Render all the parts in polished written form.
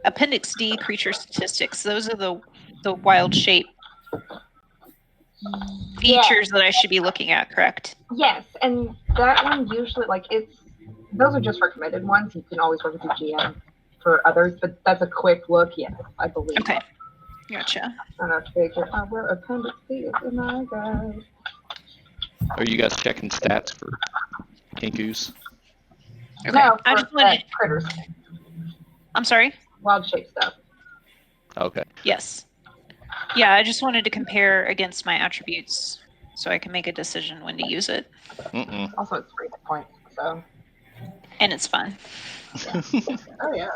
Appendix D, creature statistics. Those are the wild shape features that I should be looking at, correct? Yes, and that one usually, like, those are just recommended ones. You can always work with your GM for others, but that's a quick look, yes, I believe. Okay, gotcha. I'm going to figure out where Appendix D is in my guide. Are you guys checking stats for Kinkus? Okay. No, I just wanted critters. I'm sorry? Wild shape stuff. Okay. Yes. Yeah, I just wanted to compare against my attributes so I can make a decision when to use it. Also, it's 3 hit points, so. And it's fun. Yeah. Oh, yeah.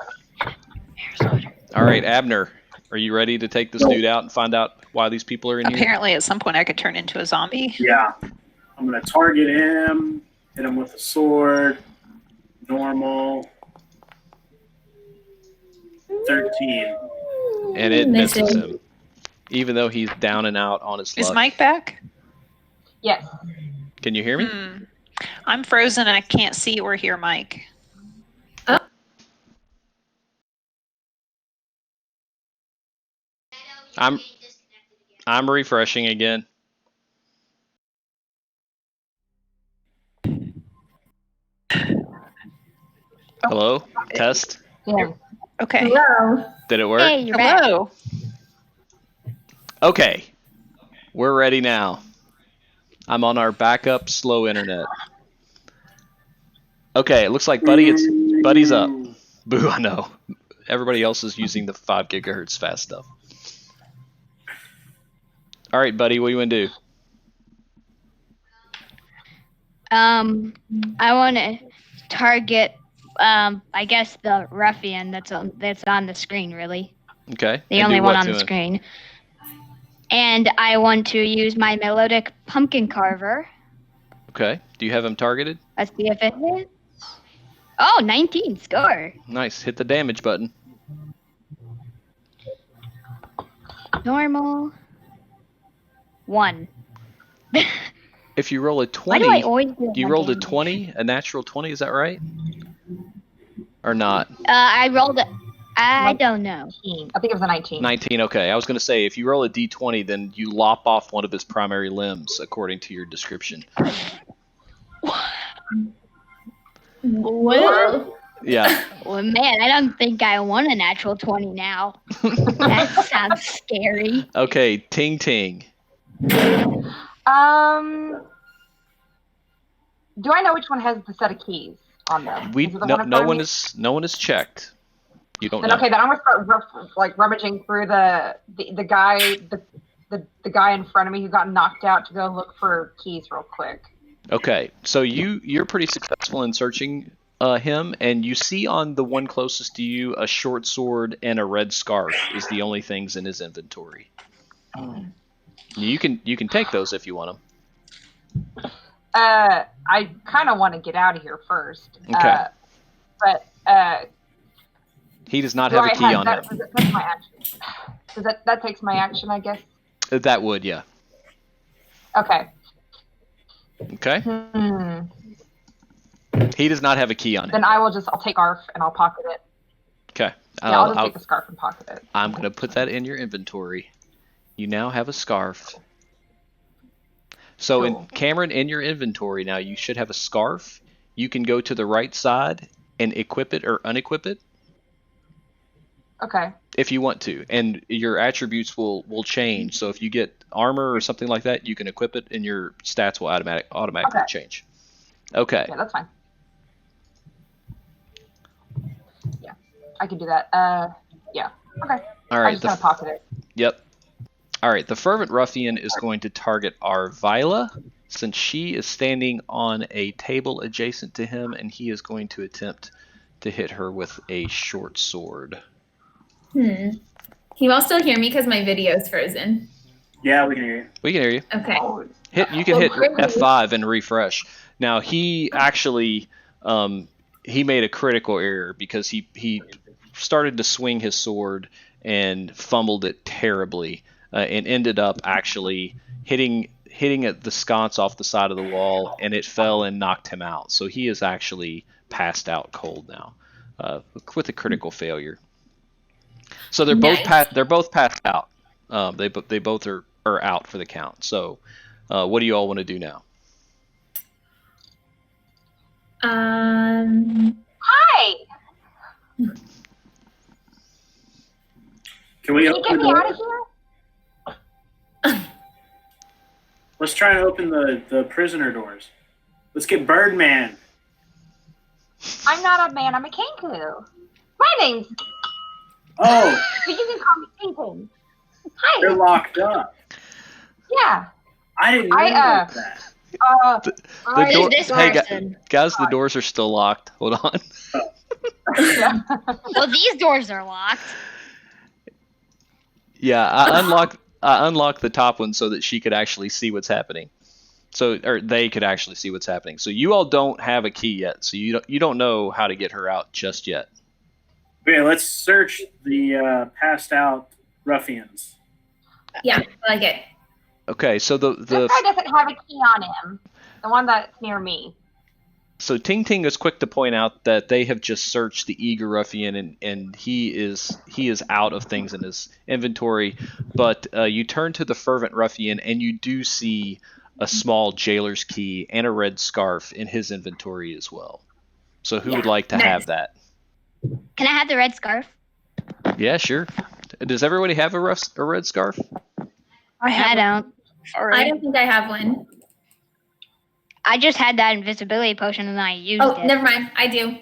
All right, Abner, are you ready to take this dude out and find out why these people are in here? Apparently, at some point, I could turn into a zombie. Yeah. I'm going to target him, hit him with a sword, normal, 13. And it misses him, even though he's down and out on his luck. Is Mike back? Yes. Can you hear me? I'm frozen and I can't see or hear Mike. I'm refreshing again. Hello? Test? Yeah. Okay. Hello. Did it work? Hey, you're back. Hello. Okay. We're ready now. I'm on our backup slow internet. Okay, it looks like Buddy's up. Boo, I know. Everybody else is using the 5 gigahertz fast stuff. All right, Buddy, what do you want to do? I want to target, I guess the ruffian that's on the screen, really. Okay. The only one on the screen. And I want to use my melodic pumpkin carver. Okay. Do you have him targeted? Let's see if it hits. Oh, 19 score. Nice. Hit the damage button. Normal. 1. If you roll a 20, Why do I always do you rolled a 20, a natural 20, is that right? Or not? I rolled it. I don't know. I think it was a 19. 19, okay. I was going to say, if you roll a d20, then you lop off one of his primary limbs, according to your description. What? Yeah. Well, man, I don't think I want a natural 20 now. That sounds scary. Okay, Ting Ting. Do I know which one has the set of keys on them? No one is checked. You don't then, know. Okay, then I'm gonna start rummaging through the guy the guy in front of me who got knocked out to go look for keys real quick. Okay, so you're pretty successful in searching him, and you see on the one closest to you a short sword and a red scarf is the only things in his inventory. You can take those if you want them. I kind of want to get out of here first. Okay. But he does not have a key on him. That's my action. Does that takes my action, I guess? That would, yeah. Okay. Okay. He does not have a key on him. Then I'll take scarf and I'll pocket it. Okay. Yeah, I'll just take the scarf and pocket it. I'm going to put that in your inventory. You now have a scarf. So, Cool. Cameron, in your inventory now, you should have a scarf. You can go to the right side and equip it or unequip it. Okay. If you want to. And your attributes will change. So, if you get armor or something like that, you can equip it and your stats will automatically change. Okay. Yeah, that's fine. Yeah, I can do that. Yeah. Okay. All right. I just gotta pocket it. Yep. All right. The Fervent Ruffian is going to target Arvila, since she is standing on a table adjacent to him, and he is going to attempt to hit her with a short sword. Can you all still hear me because my video is frozen? Yeah, we can hear you. We can hear you. Okay. You can hit F5 and refresh. Now, he actually he made a critical error because he started to swing his sword and fumbled it terribly and ended up actually hitting the sconce off the side of the wall, and it fell and knocked him out. So he is actually passed out cold now with a critical failure. So they're Nice. they're both passed out. They both are out for the count. So, what do you all want to do now? Hi. Can we Can you open get the me door? out of here? Let's try and open the prisoner doors. Let's get Birdman. I'm not a man. I'm a kangaroo. My name's. Oh, But you can call me Tintin. they're Hi. locked up. Yeah. I didn't know about that. The I- door- This hey, person. Guys, the doors are still locked. Hold on. yeah. Well, these doors are locked. Yeah, I unlocked the top one so that she could actually see what's happening. Or they could actually see what's happening. So you all don't have a key yet. So you don't know how to get her out just yet. Okay, let's search the passed out ruffians. Yeah, I like it. Okay, so This guy doesn't have a key on him. The one that's near me. So Ting Ting is quick to point out that they have just searched the eager ruffian and he is out of things in his inventory. But you turn to the fervent ruffian and you do see a small jailer's key and a red scarf in his inventory as well. So who would like to nice. have that? Can I have the red scarf? Yeah, sure. Does everybody have a red scarf? I I have don't. I already. don't think I have one. I just had that invisibility potion and I used Oh, it. never mind. I do.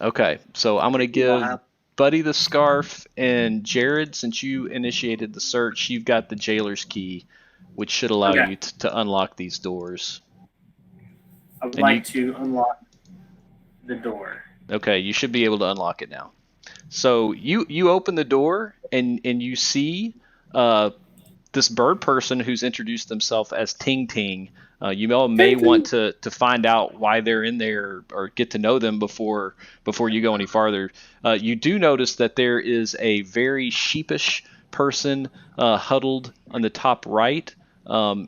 Okay, so I'm gonna give Wow. Buddy the scarf, and Jared, since you initiated the search, you've got the jailer's key, which should allow Okay. you to unlock these doors. I would And like to unlock the door. Okay, you should be able to unlock it now. So you open the door and you see this bird person who's introduced themselves as Ting Ting. You all may Ting Ting. want to find out why they're in there or get to know them before you go any farther. You do notice that there is a very sheepish person huddled on the top right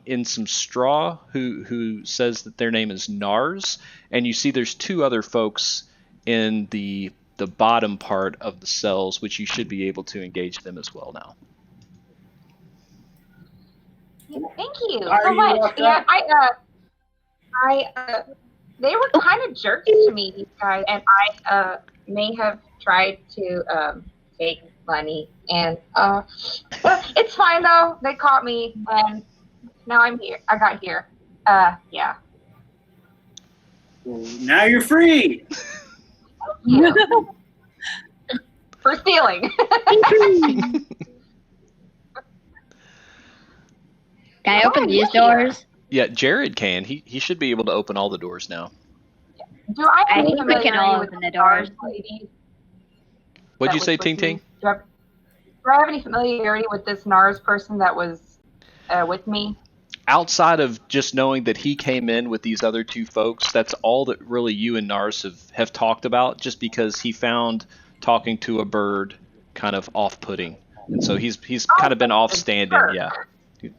in some straw who says that their name is Nars, and you see there's two other folks in the bottom part of the cells, which you should be able to engage them as well now. Thank you Are so you much. locked Yeah, up? they were kind of jerks to me, these guys, and I may have tried to take money, and but it's fine though. They caught me, and now I'm here. I got here. Yeah. Well, now you're free. Yeah. For stealing. Can I open Oh, these yeah. doors? Yeah, Jared can. He should be able to open all the doors now. Do I I have any think we can all familiarity with open the Nars doors. lady? What'd that you was say, with Ting me? Ting? Do I have any familiarity with this Nars person that was with me? Outside of just knowing that he came in with these other two folks, that's all that really you and Nars have talked about, just because he found talking to a bird kind of off-putting. And so he's kind of been off-standing, Sure. yeah. He's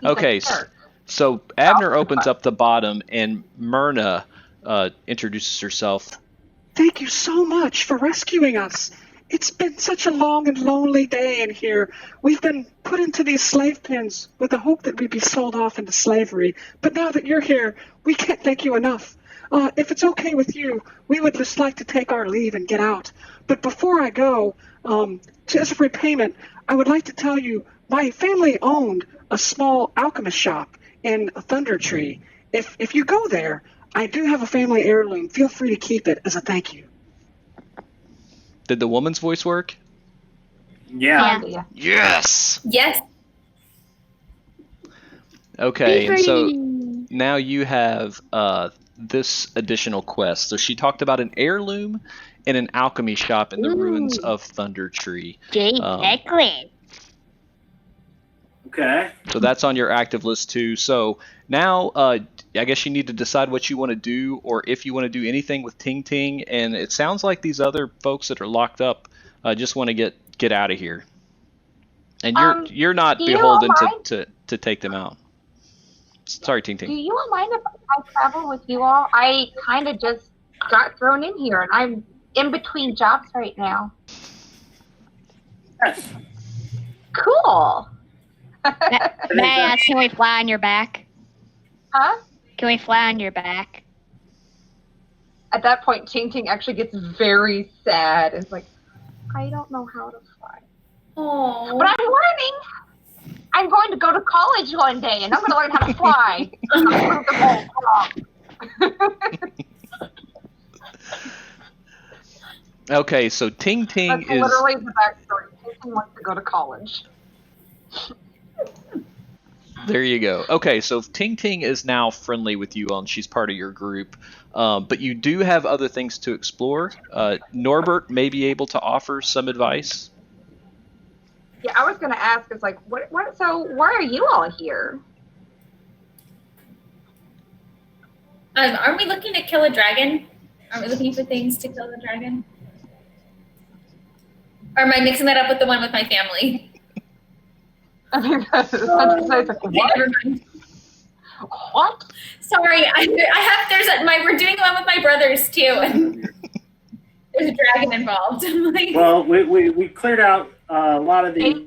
Okay, like, sure. So Abner opens up the bottom, and Myrna introduces herself. Thank you so much for rescuing us. It's been such a long and lonely day in here. We've been put into these slave pens with the hope that we'd be sold off into slavery. But now that you're here, we can't thank you enough. If it's okay with you, we would just like to take our leave and get out. But before I go, as a repayment, I would like to tell you my family owned a small alchemist shop in Thunder Tree. If you go there, I do have a family heirloom. Feel free to keep it as a thank you. Did the woman's voice work? Yeah. Yeah. Yes! Yes. Okay, and so now you have this additional quest. So she talked about an heirloom and an alchemy shop in the ruins of Thunder Tree. Exactly. Okay. So that's on your active list too. So now I guess you need to decide what you want to do, or if you want to do anything with Ting Ting. And it sounds like these other folks that are locked up just want to get out of here. And you're not do you beholden mind? to take them out. Sorry, Ting Do Ting. you mind if I travel with you all? I kind of just got thrown in here, and I'm in between jobs right now. Yes. Cool. May I ask, can we fly on your back? Huh? Can we fly on your back? At that point, Ting Ting actually gets very sad. It's like, I don't know how to fly. Oh. But I'm learning. I'm going to go to college one day, and I'm going to learn how to fly. I'm Okay, so Ting Ting That's is literally the backstory. Ting Ting wants to go to college. there. You go. Okay, so Ting Ting is now friendly with you, and she's part of your group. But you do have other things to explore. Norbert may be able to offer some advice. Yeah, I was going to ask, it's like, so why are you all here? Aren't we looking to kill a dragon? Aren't we looking for things to kill the dragon? Or am I mixing that up with the one with my family? Never mind. What? Sorry, we're doing the one with my brothers too, and there's a dragon involved. I'm like, Well, we cleared out a lot of the.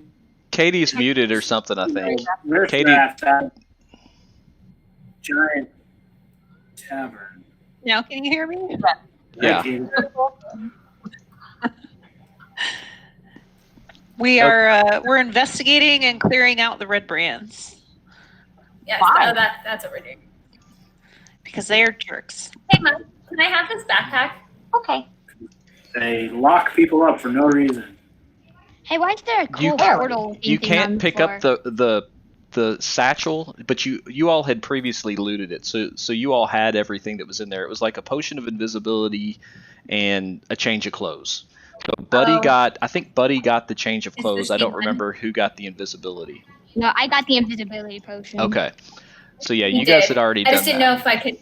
Katie's muted or something, I think. Katie- Riffraff at Giant Tavern. Now, can you hear me? Yeah. Katie. We're investigating and clearing out the red brands yes, Why? that's what we're doing. because they are jerks. Hey, Mom, can I have this backpack? Okay. They lock people up for no reason. Hey, why is there a You cool can't- portal? You thing on can't the pick floor? up the satchel, but you all had previously looted it, so you all had everything that was in there. It was like a potion of invisibility and a change of clothes. So I think Buddy got the change of Is clothes. this I don't even- remember who got the invisibility. No, I got the invisibility potion. Okay, so yeah, You you guys did. had already I done just didn't that. know if I could.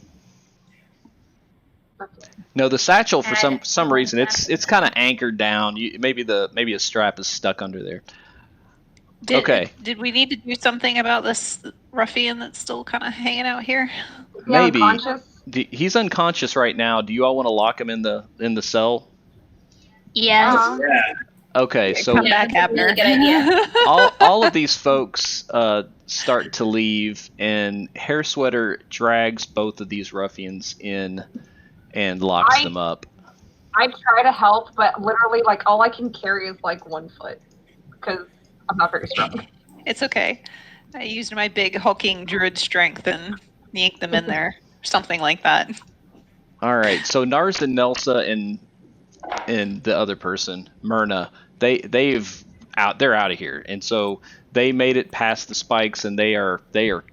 No, the satchel for Add some on reason that. it's kind of anchored down. Maybe a strap is stuck under there. Okay. Did we need to do something about this ruffian that's still kind of hanging out here? Maybe. Unconscious? He's unconscious right now. Do you all want to lock him in the cell? Yes. Yeah. Okay, so Come Yeah, back, that's a really Abner. good idea. all of these folks start to leave, and Hair Sweater drags both of these ruffians in and locks them up. I try to help, but literally, like, all I can carry is, like, 1 foot. Because I'm not very strong. It's okay. I used my big hulking druid strength and yanked them in there. Something like that. All right, so Nars and Nelsa and the other person, Myrna, they're out of here, and so they made it past the spikes, and they are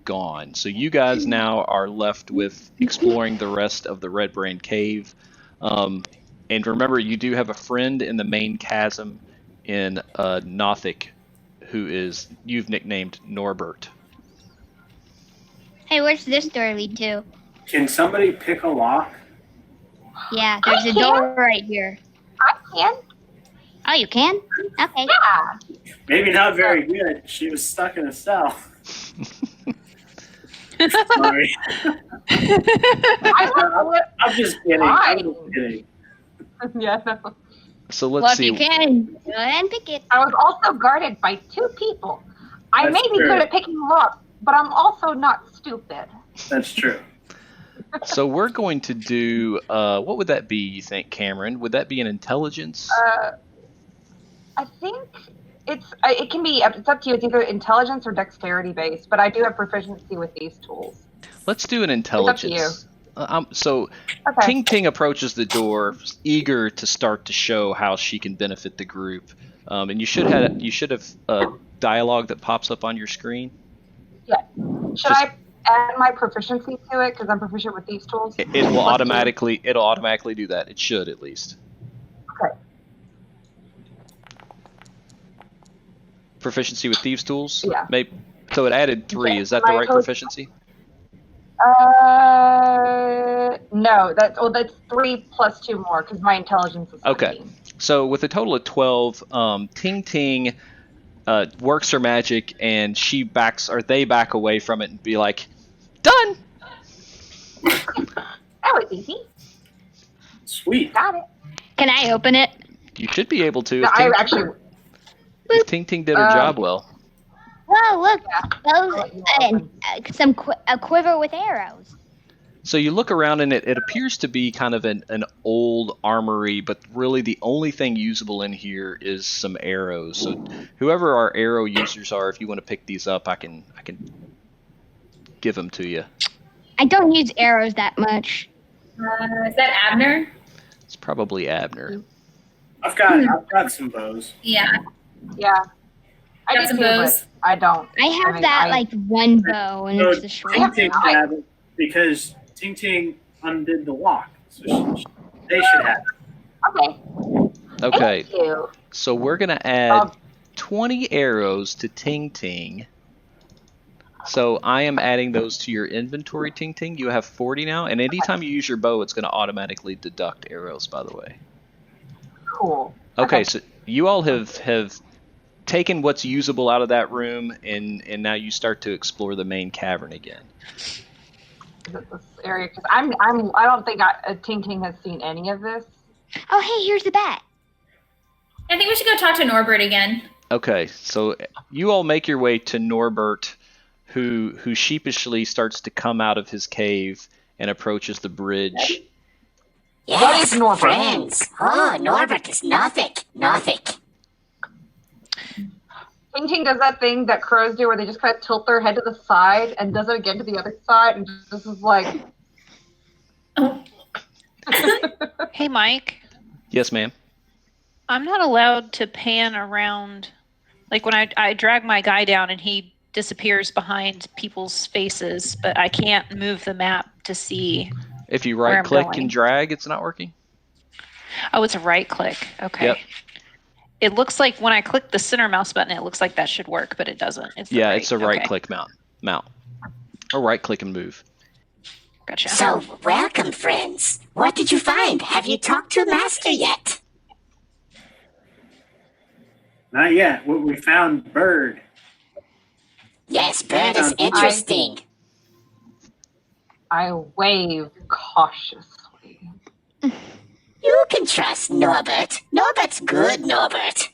gone. So you guys now are left with exploring the rest of the Red Brand Cave. And remember, you do have a friend in the main chasm in Nothic, who you've nicknamed Norbert. Hey, where's this door lead to? Can somebody pick a lock? Yeah, there's a I door right here. I can. Oh, you can? Okay. Yeah. Maybe not very good. She was stuck in a cell. Sorry. I'm just kidding. I'm just kidding. Yeah, no. So Well, let's if see. you can, go ahead and pick it. I was also guarded by 2 people. I That's may be true. good at picking them up, but I'm also not stupid. That's true. So we're going to do. What would that be? You think, Cameron? Would that be an intelligence? I think it can be. It's up to you. It's either intelligence or dexterity based. But I do have proficiency with these tools. Let's do an up to intelligence. So Okay. Ting Ting approaches the door, eager to start to show how she can benefit the group. And you should have a dialogue that pops up on your screen. Should I add my proficiency to it because I'm proficient with these tools? It'll automatically do that. It should, at least. Okay. Proficiency with thieves tools. Yeah. Maybe. So it added 3. Yeah, Is that the my right code- proficiency? No. That's 3 plus 2 more because my intelligence is 17. Okay. So with a total of 12, Ting Ting works her magic, and they back away from it and be like, "Done." That was easy. Sweet. Got it. Can I open it? You should be able to. No, if I Ting- actually. Ting Ting did her job well. Whoa, look, those Oh, you and a quiver with arrows. So you look around and it appears to be kind of an old armory, but really the only thing usable in here is some arrows. So whoever our arrow users are, if you want to pick these up, I can give them to you. I don't use arrows that much. Is that Abner? It's probably Abner. I've got some bows. Yeah. Yeah. I Got do some too, bows. but I don't. I have mean, that like one bow, and it's So the short. Ting Ting should have it because Ting Ting undid the lock, so they should have it. Okay. Okay, Thank you. so we're gonna add Um, 20 arrows to Ting Ting. So I am adding those to your inventory, Ting Ting. You have 40 now, and anytime you use your bow, it's gonna automatically deduct arrows, by the way. Cool. Okay, so you all have taken what's usable out of that room, and now you start to explore the main cavern again. Is it this area? Because I don't think Ting Ting has seen any of this. Oh, hey, here's the bat. I think we should go talk to Norbert again. Okay, so you all make your way to Norbert, who sheepishly starts to come out of his cave and approaches the bridge. What is Norbert? Friends. Oh, Norbert is Norfolk. Ting Ting does that thing that crows do where they just kind of tilt their head to the side and does it again to the other side and just is like. Hey, Mike. Yes, ma'am. I'm not allowed to pan around. Like when I drag my guy down and he disappears behind people's faces, but I can't move the map to see. If you Where I'm right click going. and drag, it's not working. Oh, it's a right click. Okay. Yep. It looks like when I click the center mouse button, it looks like that should work, but it doesn't. It's the Yeah, right. it's a right Okay. click mount. Or right click and move. Gotcha. So, welcome, friends. What did you find? Have you talked to Master yet? Not yet. We found Bird. Yes, Bird is interesting. I wave cautiously. You can trust Norbert. Norbert's good, Norbert.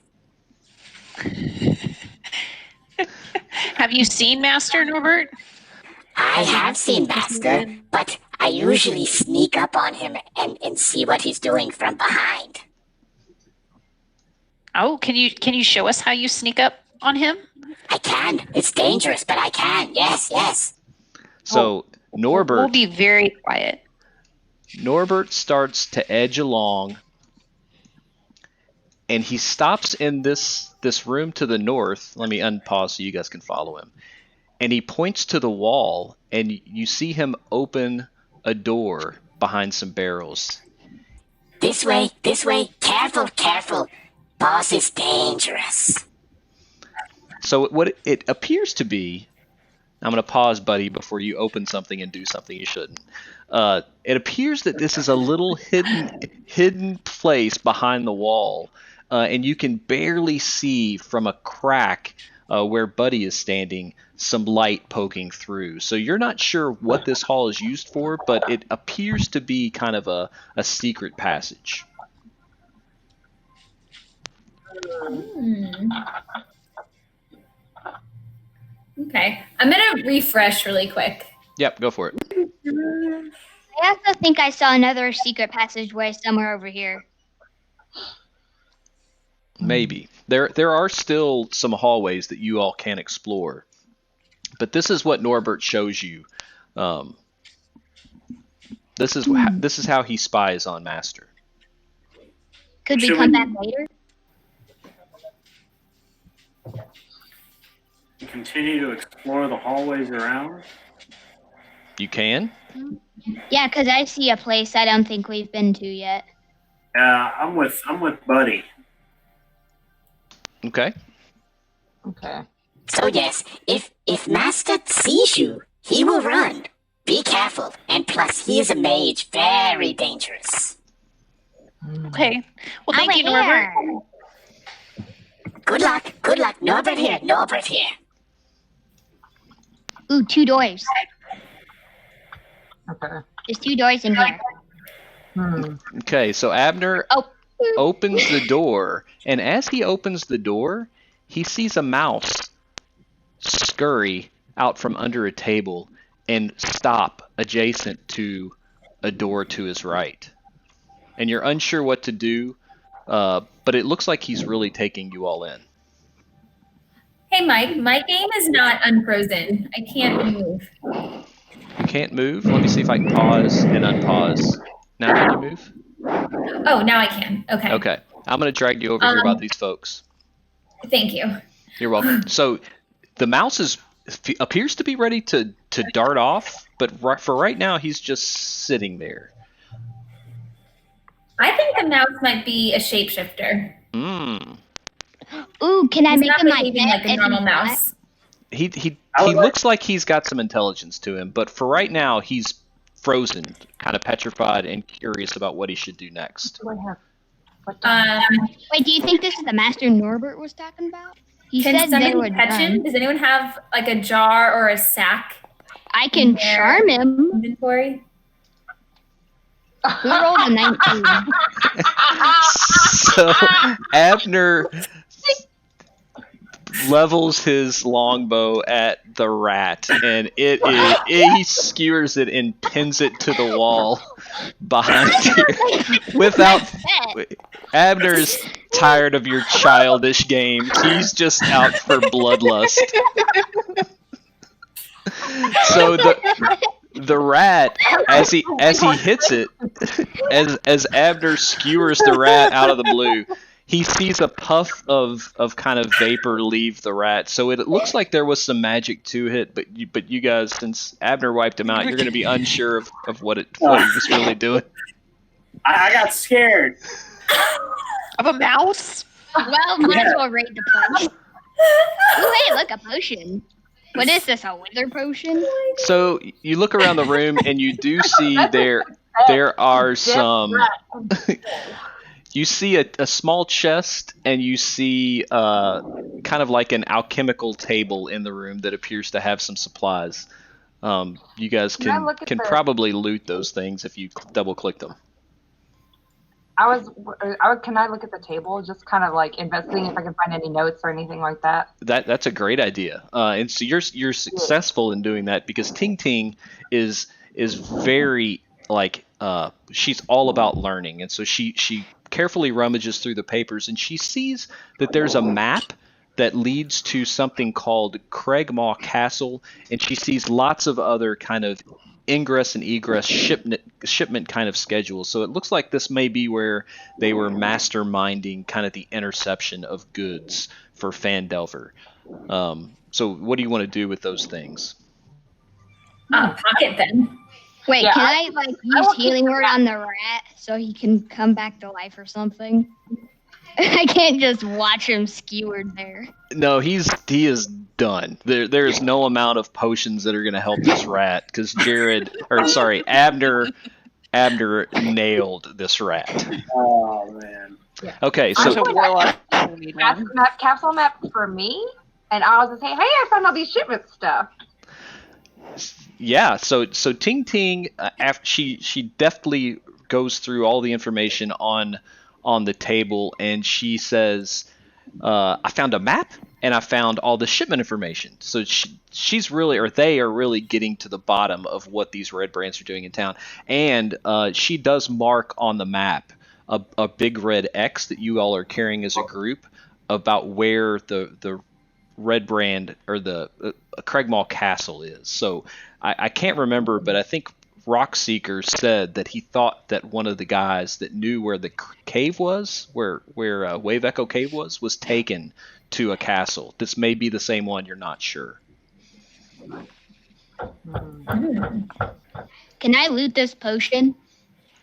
Have you seen Master Norbert? I have seen Master, but I usually sneak up on him and see what he's doing from behind. Oh, can you show us how you sneak up on him? I can. It's dangerous, but I can. Yes. So Norbert We'll be very quiet. Norbert starts to edge along, and he stops in this room to the north. Let me unpause so you guys can follow him. And he points to the wall, and you see him open a door behind some barrels. This way. Careful. Boss is dangerous. So what it appears to be, I'm going to pause, buddy, before you open something and do something you shouldn't. It appears that this is a little hidden place behind the wall, and you can barely see from a crack where Buddy is standing some light poking through. So you're not sure what this hall is used for, but it appears to be kind of a secret passage. Okay. I'm going to refresh really quick. Yep, go for it. I also think I saw another secret passageway somewhere over here. Maybe. There are still some hallways that you all can explore. But this is what Norbert shows you. This is how he spies on Master. Could we Should come we- back later? Continue to explore the hallways around. You can? Yeah, because I see a place I don't think we've been to yet. I'm with Buddy. Okay. Okay. So yes, if Master sees you, he will run. Be careful, and plus he is a mage, very dangerous. Okay. Well, thank Over you, Norbert. here. Good luck. Norbert here. Ooh, 2 doors. Okay. There's 2 doors in here. Okay, so Abner Oh. opens the door, and as he opens the door, he sees a mouse scurry out from under a table and stop adjacent to a door to his right. And you're unsure what to do, but it looks like he's really taking you all in. Hey, Mike, my game is not unfrozen. I can't move. You can't move? Let me see if I can pause and unpause. Now can you move? Oh, now I can. Okay. Okay. I'm going to drag you over here about these folks. Thank you. You're welcome. So the mouse appears to be ready to dart off, but for right now, he's just sitting there. I think the mouse might be a shapeshifter. Ooh, can I He's make not him my behaving pet like a normal mouse. He looks like he's got some intelligence to him, but for right now, he's frozen, kind of petrified and curious about what he should do next. Do I have? What Wait, do you think this is the Master Norbert was talking about? He Can said they somebody were catch him? done. Does anyone have like a jar or a sack I can There. charm him. inventory? We rolled a 19. So Abner levels his longbow at the rat, and he skewers it and pins it to the wall behind you. Without Abner's tired of your childish games. He's just out for bloodlust. So the rat, as he hits it, as Abner skewers the rat out of the blue, he sees a puff of kind of vapor leave the rat. So it looks like there was some magic to it, but you guys, since Abner wiped him out, you're going to be unsure of what he was really doing. I got scared. Of a mouse? Well, might as well raid the place. Ooh, hey, look, a potion. What is this, a wither potion? So you look around the room and you do see there are some. You see a small chest, and you see kind of like an alchemical table in the room that appears to have some supplies. You guys Can I look at can the- probably loot those things if you double click them. Can I look at the table? Just kind of like investigating if I can find any notes or anything like that. That's a great idea, and so you're successful in doing that because Ting Ting is very like she's all about learning, and so she carefully rummages through the papers, and she sees that there's a map that leads to something called Craigmaw Castle, and she sees lots of other kind of ingress and egress shipment kind of schedules. So it looks like this may be where they were masterminding kind of the interception of goods for Phandelver. So what do you want to do with those things? Pocket them. Wait, Yeah, can I use will healing keep word on the rat so he can come back to life or something? I can't just watch him skewered there. No, he is done. There is no amount of potions that are going to help this rat because Abner nailed this rat. Oh man. Okay, I'm so going Warlock. We'll need one. Capsule map for me, and I was just saying, hey, I found all these shipment stuff. yeah, so Ting Ting, after she deftly goes through all the information on the table, and she says, I found a map and I found all the shipment information. So they are really getting to the bottom of what these red brands are doing in town. And she does mark on the map a big red X that you all are carrying as a group about where the red brand or the Craigmaw Castle is. So I can't remember, but I think Rockseeker said that he thought that one of the guys that knew where the cave was, where Wave Echo Cave was taken to a castle. This may be the same one. You're not sure. Can I loot this potion?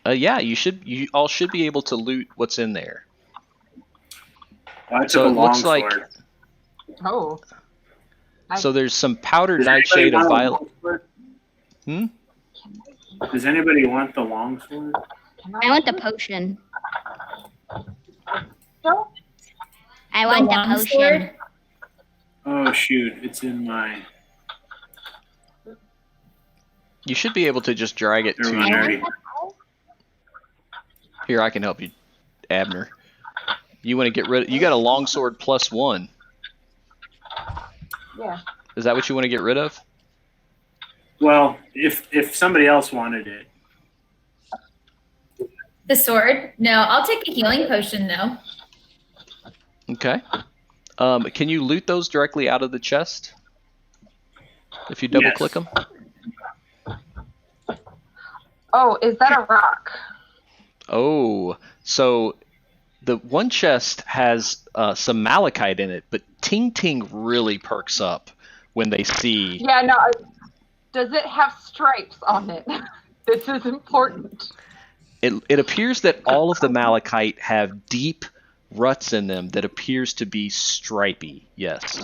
Yeah, you all should be able to loot what's in there. I took So a it looks like longsword. Oh. so there's some powdered Does anybody nightshade of want a violet. longsword? Does anybody want the longsword? I want the potion. No? I want the longsword? potion. Oh shoot, it's in my. You should be able to just drag it Never mind, I to. already- Here, I can help you, Abner. You want to get rid of? You got a longsword +1. Yeah. Is that what you want to get rid of? Well, if somebody else wanted it, The sword? No, I'll take a healing potion though. Okay. Can you loot those directly out of the chest? If you double click them? Oh, is that a rock? Oh, so the one chest has some malachite in it, but Ting Ting really perks up when they see. Yeah, no. Does it have stripes on it? This is important. It appears that all of the malachite have deep ruts in them that appears to be stripy. Yes.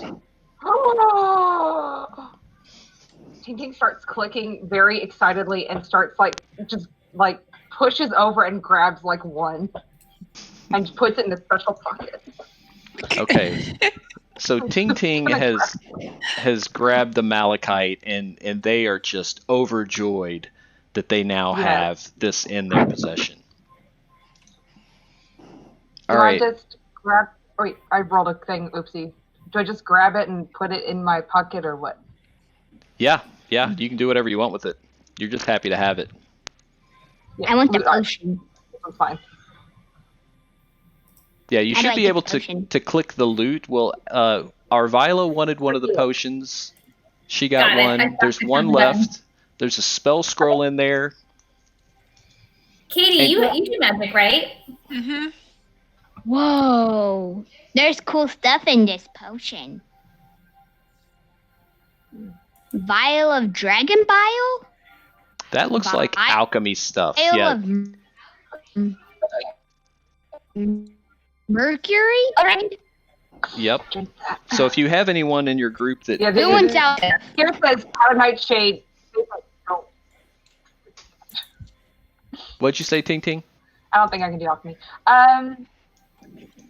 Ting Ting starts clicking very excitedly and starts just pushes over and grabs like one and puts it in the special pocket. Okay. So Ting Ting has grabbed the malachite and they are just overjoyed that they now have this in their possession. All right. I just grab? Wait, I rolled a thing. Oopsie. Do I just grab it and put it in my pocket or what? Yeah. You can do whatever you want with it. You're just happy to have it. Yeah, I want the potion. That's fine. Yeah, you How do should I be get able the potion? to click the loot. Well, Arvila wanted one of the potions. She got Got it. one. I There's found one them. left. There's a spell scroll in there. Katie, you do magic, right? Mm-hmm. Whoa. There's cool stuff in this potion. Vial of dragon bile? That looks like Vi- alchemy stuff. Vial Yeah. of mercury? Right? Yep. So if you have anyone in your group that Yeah, Who wants out? Here says Powder Nightshade. What'd you say, Ting Ting? I don't think I can do alchemy.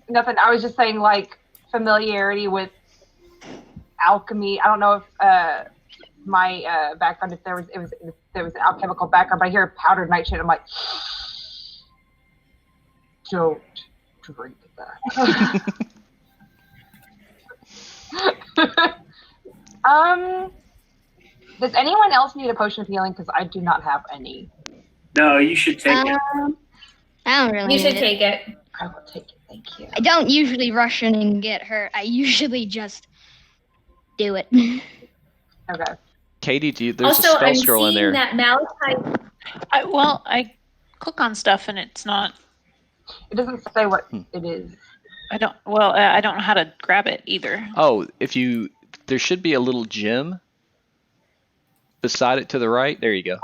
Nothing. I was just saying, like, familiarity with alchemy. I don't know if my background, if there was an alchemical background, but I hear powdered nightshade. I'm like, don't drink that. Does anyone else need a potion of healing? Because I do not have any. no, you should take it. I don't really You should need it. take it. I will take it. Thank you. I don't usually rush in and get hurt. I usually just do it. Okay. Katie, there's Also, a spell I'm scroll in there. seeing that malachite. I click on stuff and it's not. It doesn't say what it is. I don't know how to grab it either. Oh, there should be a little gem beside it to the right. There you go.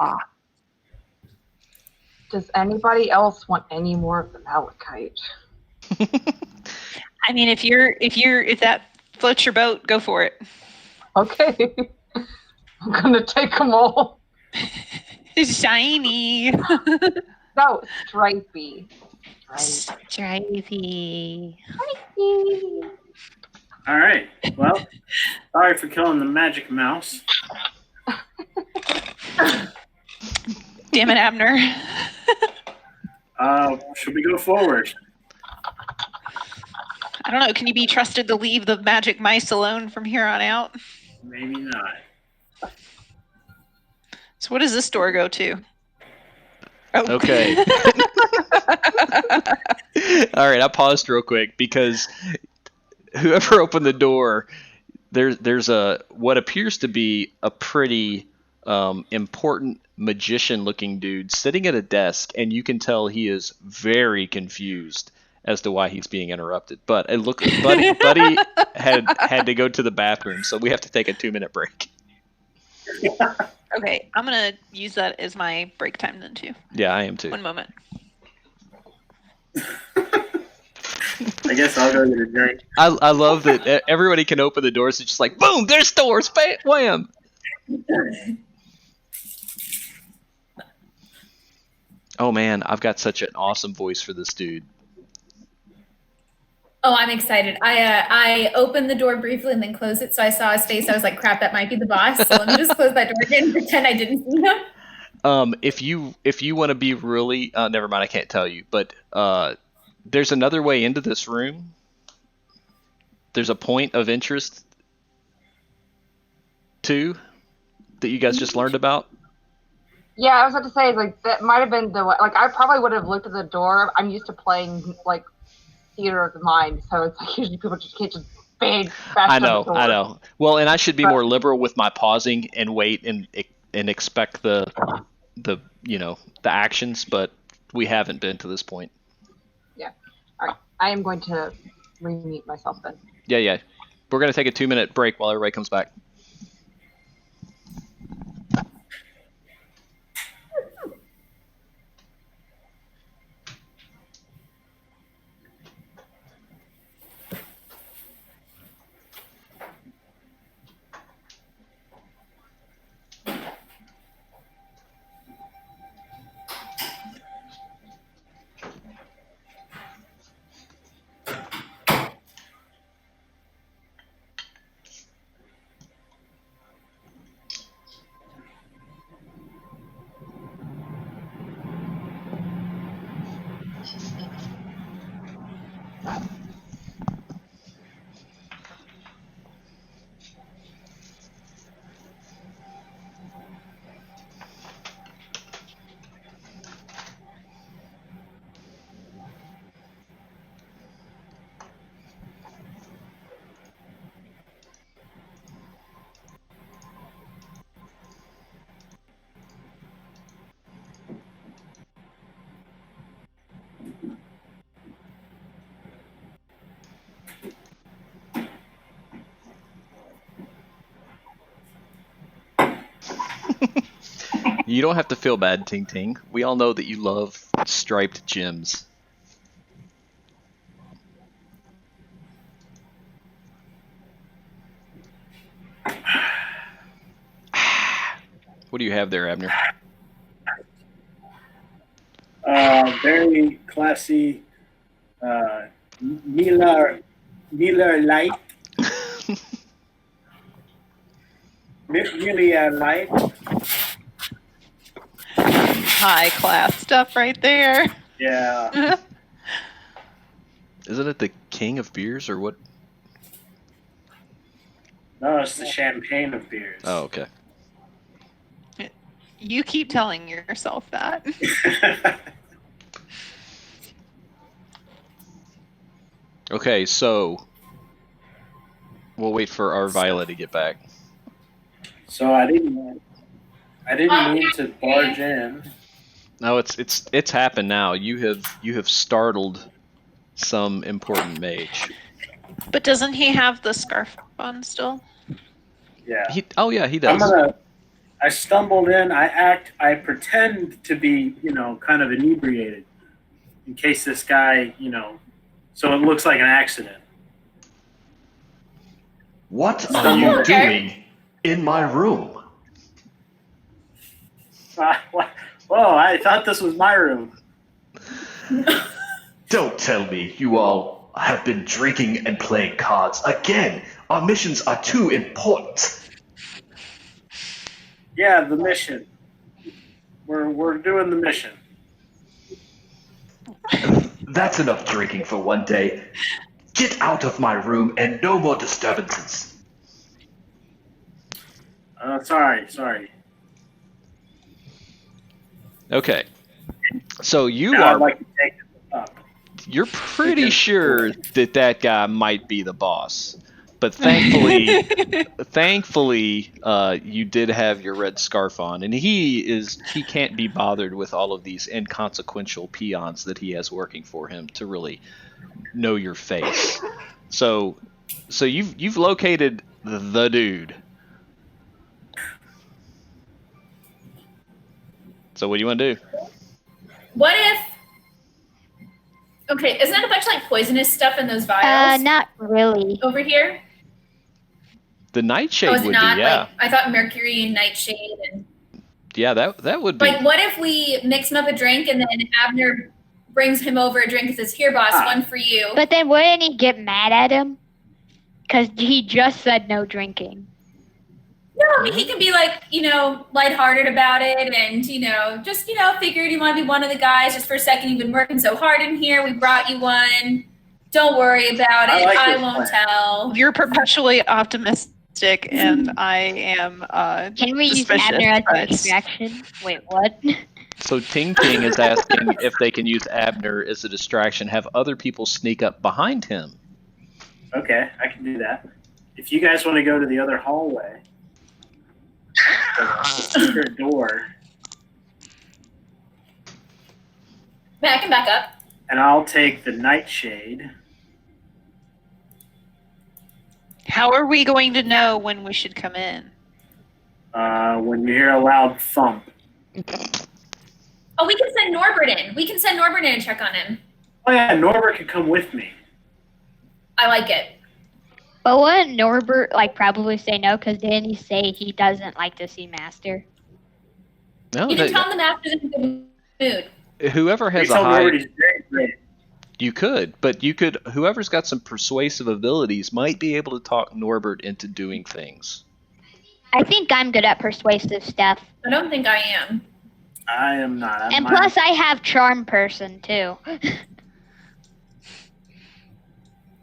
Does anybody else want any more of the malachite? I mean, if that floats your boat, go for it. Okay. I'm gonna take them all. It's shiny. No, stripey. Stripey. All right. Well, sorry for killing the magic mouse. Damn it, Abner. Should we go forward? I don't know. Can you be trusted to leave the magic mice alone from here on out? Maybe not. So what does this door go to? Oh. Okay. All right, I paused real quick because whoever opened the door, there's a what appears to be a pretty important magician-looking dude sitting at a desk, and you can tell he is very confused as to why he's being interrupted. But it looked Buddy had to go to the bathroom, so we have to take a 2-minute break. Okay, I'm gonna use that as my break time then too. Yeah, I am too. 1 moment. I guess I'll go get a drink. I love that everybody can open the doors. It's just like, boom, there's doors, bam, wham. Oh man, I've got such an awesome voice for this dude. Oh, I'm excited. I opened the door briefly and then closed it. So I saw his face. I was like, crap, that might be the boss. So let me just close that door again and pretend I didn't see him. If you want to be really, never mind, I can't tell you. But there's another way into this room. There's a point of interest. too that you guys just learned about? Yeah, I was about to say, like, that might have been the, like, I probably would have looked at the door. I'm used to playing, like, theater of the mind, so it's like usually people just can't just bang fast I on the know, door. I know. Well, and I should be But- more liberal with my pausing and wait and expect the actions, but we haven't been to this point. All right, I am going to re-mute myself then. Yeah. We're gonna take a 2-minute break while everybody comes back. You don't have to feel bad, Ting Ting. We all know that you love striped gems. What do you have there, Abner? Very classy Miller Lite. Miller Lite. High class stuff right there. Yeah. Isn't it the king of beers or what? No, it's the champagne of beers. Oh, okay. You keep telling yourself that. Okay, so we'll wait for our Violet to get back. So I didn't mean to barge in. No, it's happened now. You have startled some important mage. But doesn't he have the scarf on still? Yeah. He does. I stumbled in. I pretend to be, kind of inebriated, in case this guy, so it looks like an accident. What are you doing in my room? Whoa! I thought this was my room. Don't tell me you all have been drinking and playing cards again. Our missions are too important. Yeah, the mission. We're doing the mission. That's enough drinking for one day. Get out of my room and no more disturbances. Sorry. Okay. So you Now are I'd like to take it up. you're pretty sure that guy might be the boss. But thankfully, you did have your red scarf on, and he can't be bothered with all of these inconsequential peons that he has working for him to really know your face. So you've located the dude. So what do you want to do? What if? Okay, isn't that a bunch of like poisonous stuff in those vials Not really. over here? The Nightshade Oh, is it would not? be, yeah. Like, I thought Mercury and Nightshade and Yeah, that would be. like. What if we mix him up a drink and then Abner brings him over a drink and says, "Here, boss, one for you." But then wouldn't he get mad at him? Because he just said no drinking. No, I mean, he can be like, lighthearted about it and, just, figured you want to be one of the guys just for a second. You've been working so hard in here. We brought you one. Don't worry about it. I like I this won't plan. tell. You're perpetually optimistic and I am Can we use suspicious, Abner as an but- distraction? Wait, what? So Ting Ting is asking if they can use Abner as a distraction, have other people sneak up behind him. Okay, I can do that. If you guys want to go to the other hallway, the secret door, I can back up. and I'll take the nightshade. How are we going to know when we should come in? When you hear a loud thump. Oh, we can send Norbert in. We can send Norbert in and check on him. Oh yeah, Norbert can come with me. I like it. But wouldn't Norbert probably say no? Because didn't he say he doesn't like to see Master? No, You can tell him the master's in a good mood. whoever has We a tell high, Norbert he's very great. you could, but you could. Whoever's got some persuasive abilities might be able to talk Norbert into doing things. I think I'm good at persuasive stuff. I don't think I am. I am not. And plus, I have charm person, too.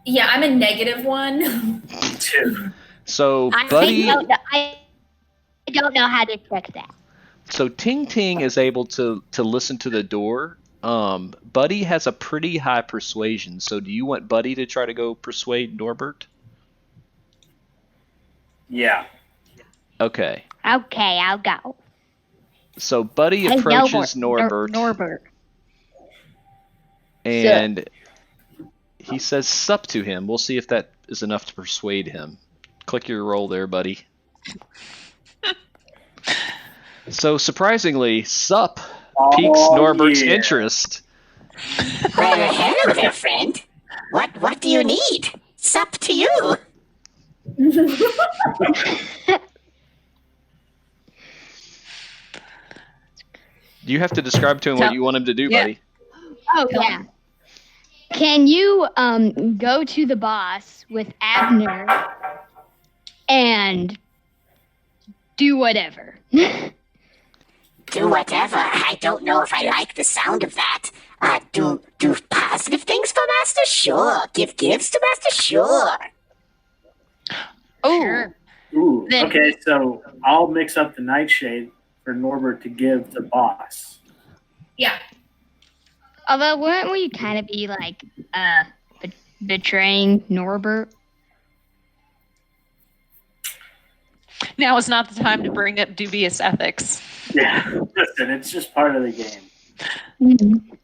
Yeah, I'm a negative one. too. So I Buddy, don't know how to check that. so Ting Ting is able to listen to the door. Buddy has a pretty high persuasion. So do you want Buddy to try to go persuade Norbert? Yeah. Okay. Okay, I'll go. So Buddy Hey, approaches Norbert. Norbert. And he says sup to him. We'll see if that is enough to persuade him. Click your roll there, buddy. So surprisingly, sup piques Norbert's yeah. interest. Well, hello there, friend. What do you need? Sup to you. You have to describe to him what you want him to do, Yeah. buddy. Oh, yeah. Can you go to the boss with Abner and do whatever? Do whatever. I don't know if I like the sound of that. Do positive things for Master? Sure. Give gifts to Master? Sure. Oh, Sure. Ooh. Then- Okay, so I'll mix up the nightshade for Norbert to give the boss. Yeah. Although, wouldn't we kind of be betraying Norbert? now is not the time to bring up dubious ethics. Yeah. Listen, it's just part of the game.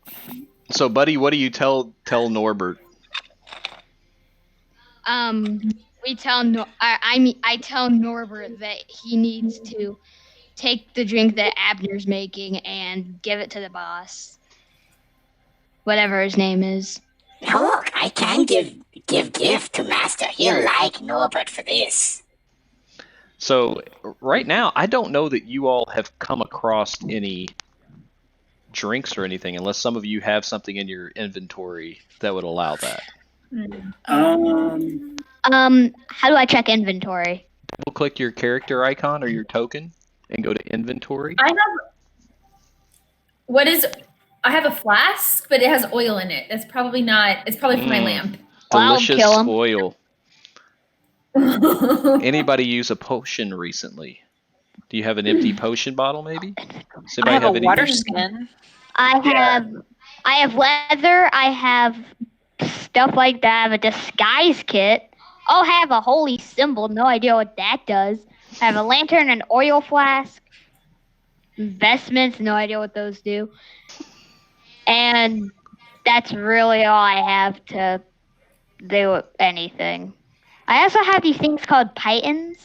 So, buddy, what do you tell Norbert? We tell I tell Norbert that he needs to take the drink that Abner's making and give it to the boss, whatever his name is. Look, I can give gift to Master. He'll like Norbert for this. So, right now, I don't know that you all have come across any drinks or anything, unless some of you have something in your inventory that would allow that. How do I check inventory? Double click your character icon or your token and go to inventory. I have a flask, but it has oil in it. That's probably not. It's probably for my lamp. I'll Delicious kill 'em. oil. Anybody use a potion recently? Do you have an empty potion bottle, maybe? Does I anybody have a any- water skin. I have leather. I have stuff like that. I have a disguise kit. Oh, I have a holy symbol. No idea what that does. I have a lantern, an oil flask, investments. No idea what those do. And that's really all I have to do anything. I also have these things called pythons.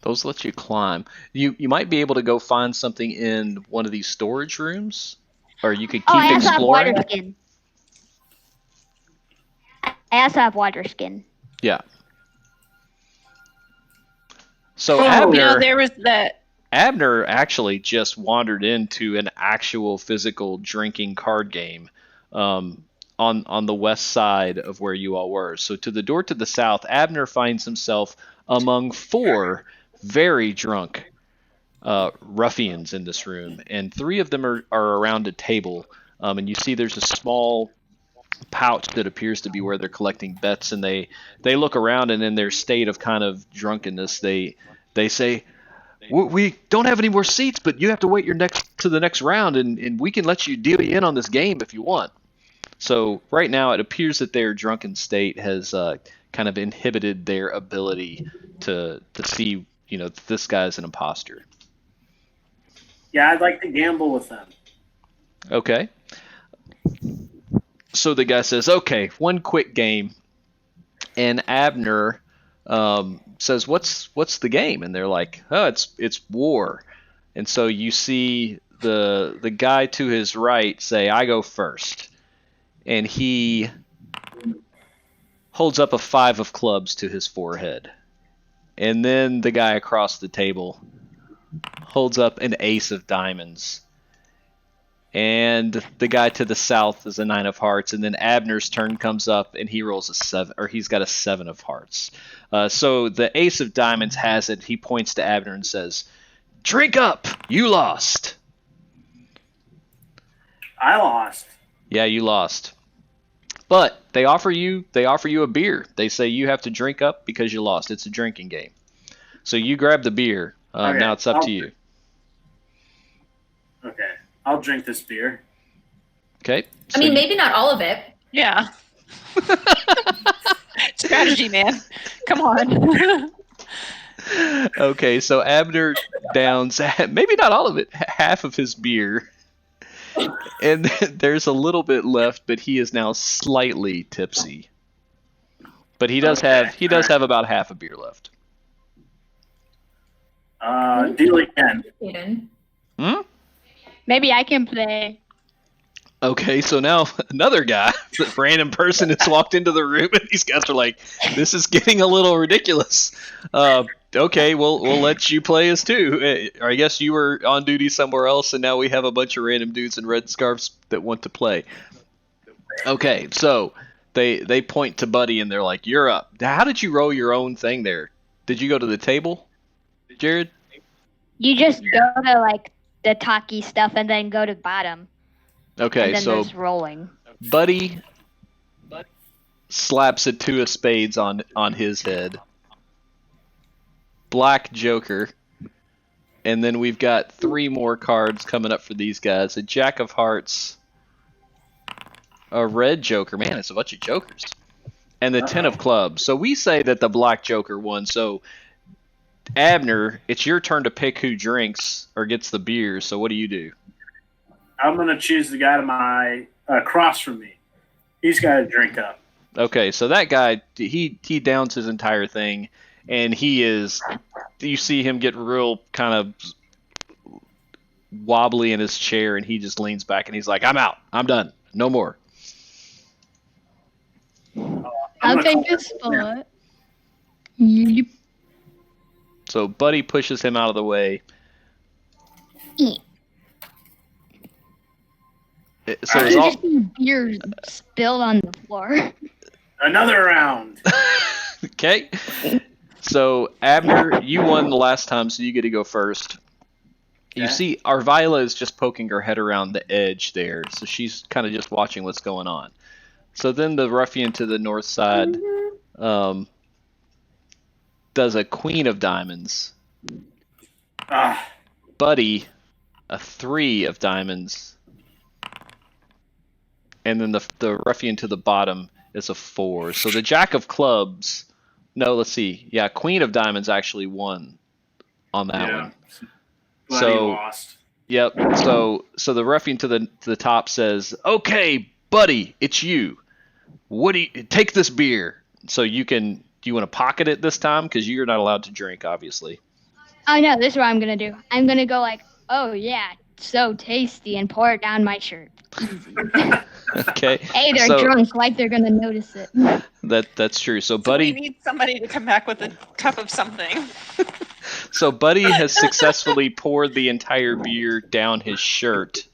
Those let you climb. You might be able to go find something in one of these storage rooms, or you could keep I also have exploring. water skin. I also have water skin. Yeah. So There was that. Abner actually just wandered into an actual physical drinking card game on the west side of where you all were. So to the door to the south, Abner finds himself among 4 very drunk ruffians in this room, and 3 of them are around a table. And you see there's a small pouch that appears to be where they're collecting bets, and they look around, and in their state of kind of drunkenness, they say, we don't have any more seats, but you have to wait to the next round, and we can let you deal in on this game if you want. So right now it appears that their drunken state has kind of inhibited their ability to see, this guy's an imposter. Yeah, I'd like to gamble with them. Okay. So the guy says, okay, one quick game. And Abner says, what's the game? And they're like, oh, it's war. And so you see the guy to his right say, I go first. And he holds up a 5 of clubs to his forehead. And then the guy across the table holds up an ace of diamonds. And the guy to the south is a 9 of hearts. And then Abner's turn comes up and he rolls a 7, or he's got a 7 of hearts. So the ace of diamonds has it. He points to Abner and says, drink up, you lost. I lost. Yeah, you lost. But they offer you a beer. They say you have to drink up because you lost. It's a drinking game. So you grab the beer. Okay, Now it's up to you. Okay, I'll drink this beer. Okay. I mean, maybe not all of it. Yeah. Strategy, man. Come on. Okay, so Abner downs maybe not all of it, half of his beer. And there's a little bit left, but he is now slightly tipsy. But he does have about half a beer left. Deal again. Maybe I can play. Okay, so now another guy, the random person has walked into the room, and these guys are like, this is getting a little ridiculous. Okay, we'll let you play us too. I guess you were on duty somewhere else, and now we have a bunch of random dudes in red scarves that want to play. Okay, so they point to Buddy, and they're like, you're up. How did you roll your own thing there? Did you go to the table, Jared? You just go to like the talkie stuff and then go to bottom. Okay, and then so there's rolling. Buddy slaps a 2 of spades on his head. Black Joker. And then we've got 3 more cards coming up for these guys. A Jack of Hearts. A red Joker. Man, it's a bunch of jokers. And the 10 of clubs. So we say that the Black Joker won. So Abner, it's your turn to pick who drinks or gets the beer. So what do you do? I'm going to choose the guy to my across from me. He's got to drink up. Okay, so that guy, he downs his entire thing, and you see him get real kind of wobbly in his chair, and he just leans back, and he's like, I'm out. I'm done. No more. I'll take this spot. Yep. So Buddy pushes him out of the way. So I just see beer spilled on the floor. Another round. Okay. So Abner, you won the last time, so you get to go first. You Okay. see Arvila is just poking her head around the edge there, so she's kind of just watching what's going on. So then the ruffian to the north side does a queen of diamonds. Buddy, a 3 of diamonds. And then the ruffian to the bottom is a 4. So the Jack of clubs, no, let's see. Yeah, Queen of diamonds actually won on that one. Buddy lost. Yep. So the ruffian to the top says, "Okay, Buddy, it's you. What do you take this beer? So you can. Do you want to pocket it this time? Because you're not allowed to drink, obviously." Oh no, this is what I'm gonna do. I'm gonna go like, oh yeah, so tasty, and pour it down my shirt. Okay. Hey, they're drunk, like they're gonna notice it. That's true. So Buddy, we need somebody to come back with a cup of something. so Buddy has successfully poured the entire beer down his shirt,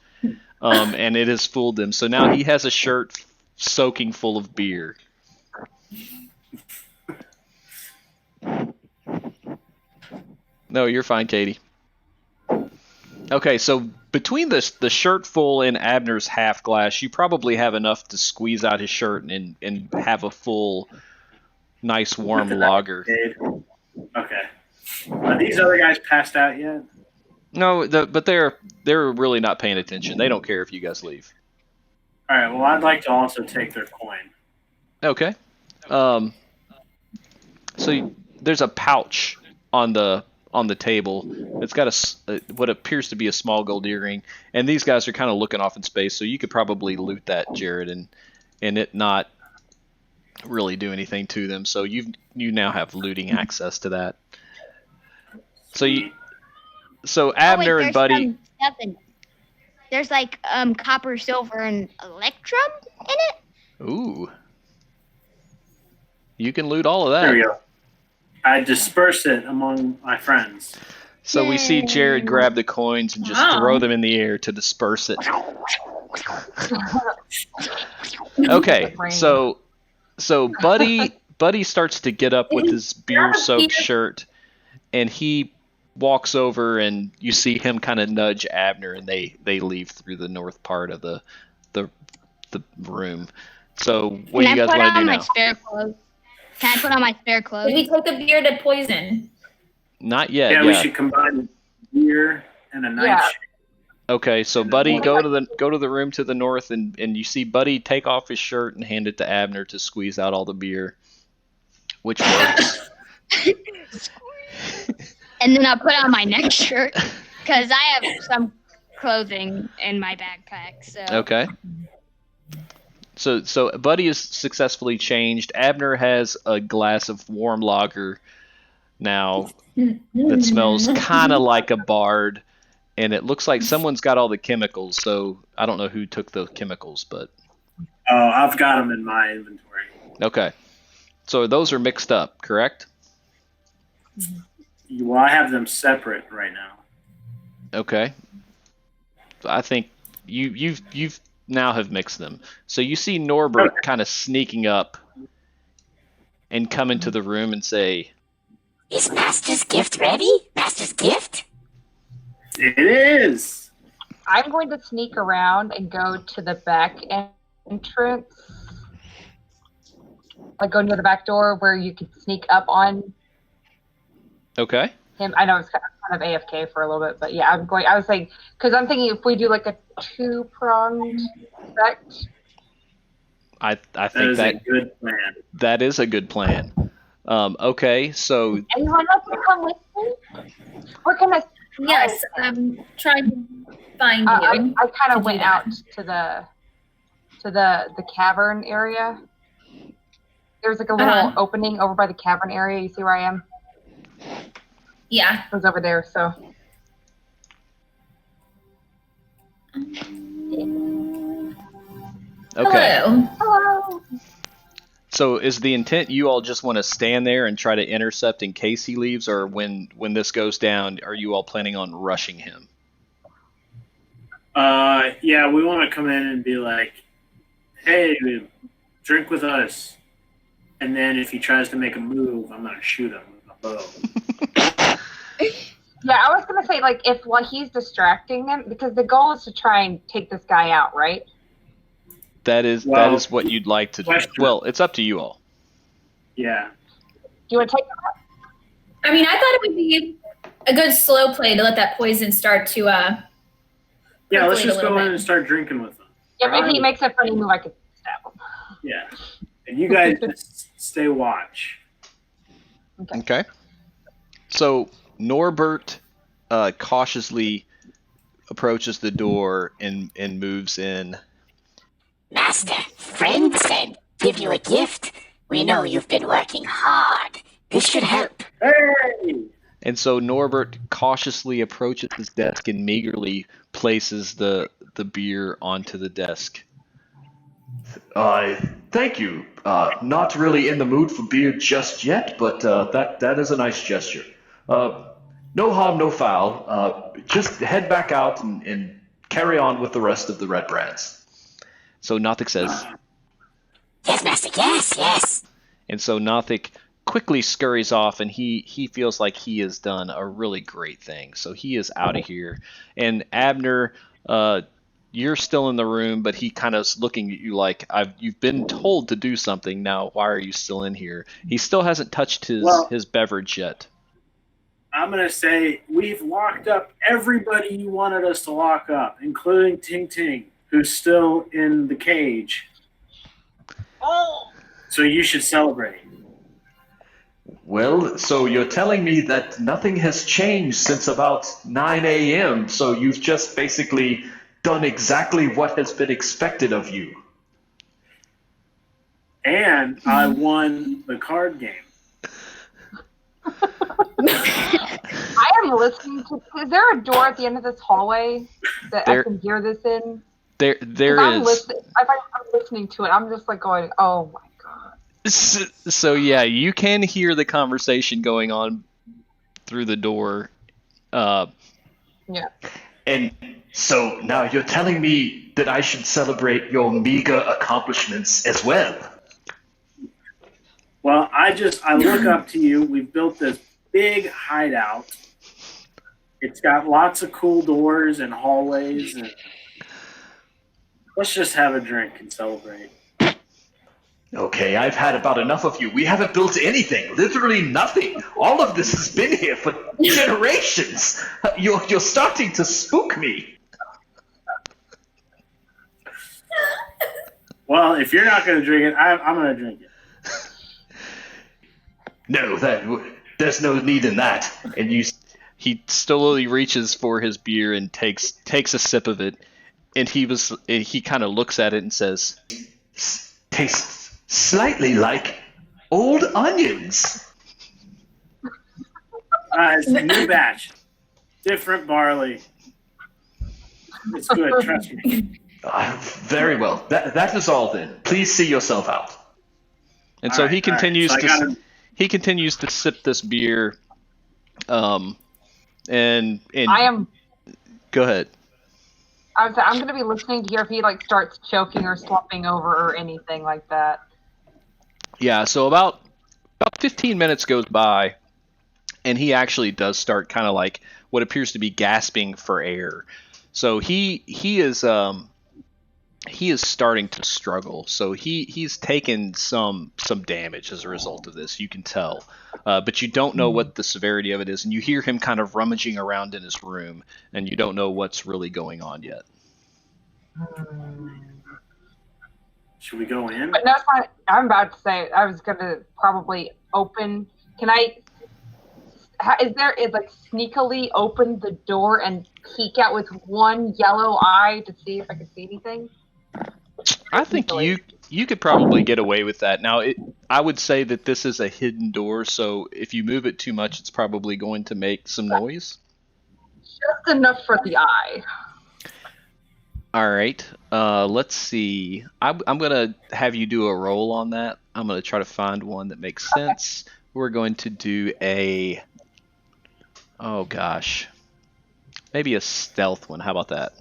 and it has fooled him. So now he has a shirt soaking full of beer. No, you're fine, Katie. Okay, so between the shirt full and Abner's half glass, you probably have enough to squeeze out his shirt and have a full, nice warm lager. Okay. Are these other guys passed out yet? No, but they're really not paying attention. They don't care if you guys leave. All right. Well, I'd like to also take their coin. Okay. So there's a pouch on the table. It's got what appears to be a small gold earring, and these guys are kind of looking off in space. So you could probably loot that, Jared, and it not really do anything to them. So you now have looting access to that. So Abner and Buddy. There's like copper, silver, and electrum in it. Ooh. You can loot all of that. There we go. I disperse it among my friends. So we see Jared grab the coins and just throw them in the air to disperse it. Okay, so Buddy starts to get up with his beer-soaked shirt, and he walks over, and you see him kind of nudge Abner, and they leave through the north part of the room. So what do you guys want to do now? Can I put on my spare clothes? Did we take the beer to poison? Not yet. Yeah, we should combine beer and a nightshade. Okay, so Buddy, go to the room to the north, and you see Buddy take off his shirt and hand it to Abner to squeeze out all the beer, which works. And then I'll put on my next shirt because I have some clothing in my backpack. So okay. So Buddy is successfully changed. Abner has a glass of warm lager now that smells kind of like a Bard, and it looks like someone's got all the chemicals. So I don't know who took the chemicals, but I've got them in my inventory. Okay, so those are mixed up, correct? Well, I have them separate right now. Okay. I think you've now have mixed them. So you see Norbert kind of sneaking up and come into the room and say, "Is Master's gift ready? Master's gift?" It is. I'm going to sneak around and go to the back entrance. Like go near the back door where you can sneak up on okay. him. I know it's kind of AFK for a little bit, but yeah, I was saying, because I'm thinking if we do like a 2-pronged effect. I think that is a good plan. That is a good plan. Okay, so anyone else to come with me? We're gonna. Yes, I'm trying to find you. I kind of went out to the cavern area. There's like a little opening over by the cavern area. You see where I am? Yeah. It was over there, so. okay. Hello. So is the intent you all just want to stand there and try to intercept in case he leaves, or when this goes down, are you all planning on rushing him? Yeah, we want to come in and be like, "Hey, drink with us," and then if he tries to make a move, I'm gonna shoot him with a bow. Yeah, I was gonna say like while he's distracting them, because the goal is to try and take this guy out, right? That is what you'd like to do. Well, it's up to you all. Yeah. Do you want to take him out? I mean, I thought it would be a good slow play to let that poison start to. Yeah, let's just go in and start drinking with him. Yeah, if he makes a funny move, I could stab him. Yeah, and you guys just stay watch. Okay. So Norbert cautiously approaches the door and moves in. "Master, friend said give you a gift. We know you've been working hard. This should help." Hey! And so Norbert cautiously approaches his desk and meagerly places the beer onto the desk. Thank you. Not really in the mood for beer just yet, but that is a nice gesture. No harm, no foul. Just head back out and carry on with the rest of the red brands. So Nothik says, "Yes, Master, yes, yes." And so Nothik quickly scurries off, and he feels like he has done a really great thing. So he is out of here. And Abner, you're still in the room, but he kind of is looking at you like, you've been told to do something. Now, why are you still in here? He still hasn't touched his beverage yet. I'm going to say we've locked up everybody you wanted us to lock up, including Ting Ting, who's still in the cage. So you should celebrate. Well, so you're telling me that nothing has changed since about 9 a.m., so you've just basically done exactly what has been expected of you. And I won the card game. I am listening to. Is there a door at the end of this hallway that I can hear this in? There I'm is. I'm listening to it. I'm just like going, oh my god. So yeah, you can hear the conversation going on through the door. Yeah. And so now you're telling me that I should celebrate your meager accomplishments as well. Well, I look up to you. We've built this big hideout. It's got lots of cool doors and hallways. And let's just have a drink and celebrate. Okay, I've had about enough of you. We haven't built anything, literally nothing. All of this has been here for generations. You're starting to spook me. Well, if you're not going to drink it, I'm going to drink it. No, there's no need in that. And he slowly reaches for his beer and takes a sip of it, and he kind of looks at it and says, tastes slightly like old onions. It's a new batch. Different barley. It's good, trust me. Very well. That is all then. Please see yourself out. And so he continues he continues to sip this beer. And I am. Go ahead. I'm going to be listening to hear if he starts choking or slumping over or anything like that. Yeah. So about 15 minutes goes by, and he actually does start kind of like what appears to be gasping for air. So he is starting to struggle. So he's taken some damage as a result of this. You can tell, but you don't know what the severity of it is, and you hear him kind of rummaging around in his room, and you don't know what's really going on yet. Should we go in? But no, it's not. I'm about to say I was going to probably open. Can I? Sneakily open the door and peek out with one yellow eye to see if I can see anything? I think you could probably get away with that. Now, I would say that this is a hidden door, so if you move it too much, it's probably going to make some noise. Just enough for the eye. All right. Let's see. I'm going to have you do a roll on that. I'm going to try to find one that makes sense. We're going to do maybe a stealth one. How about that?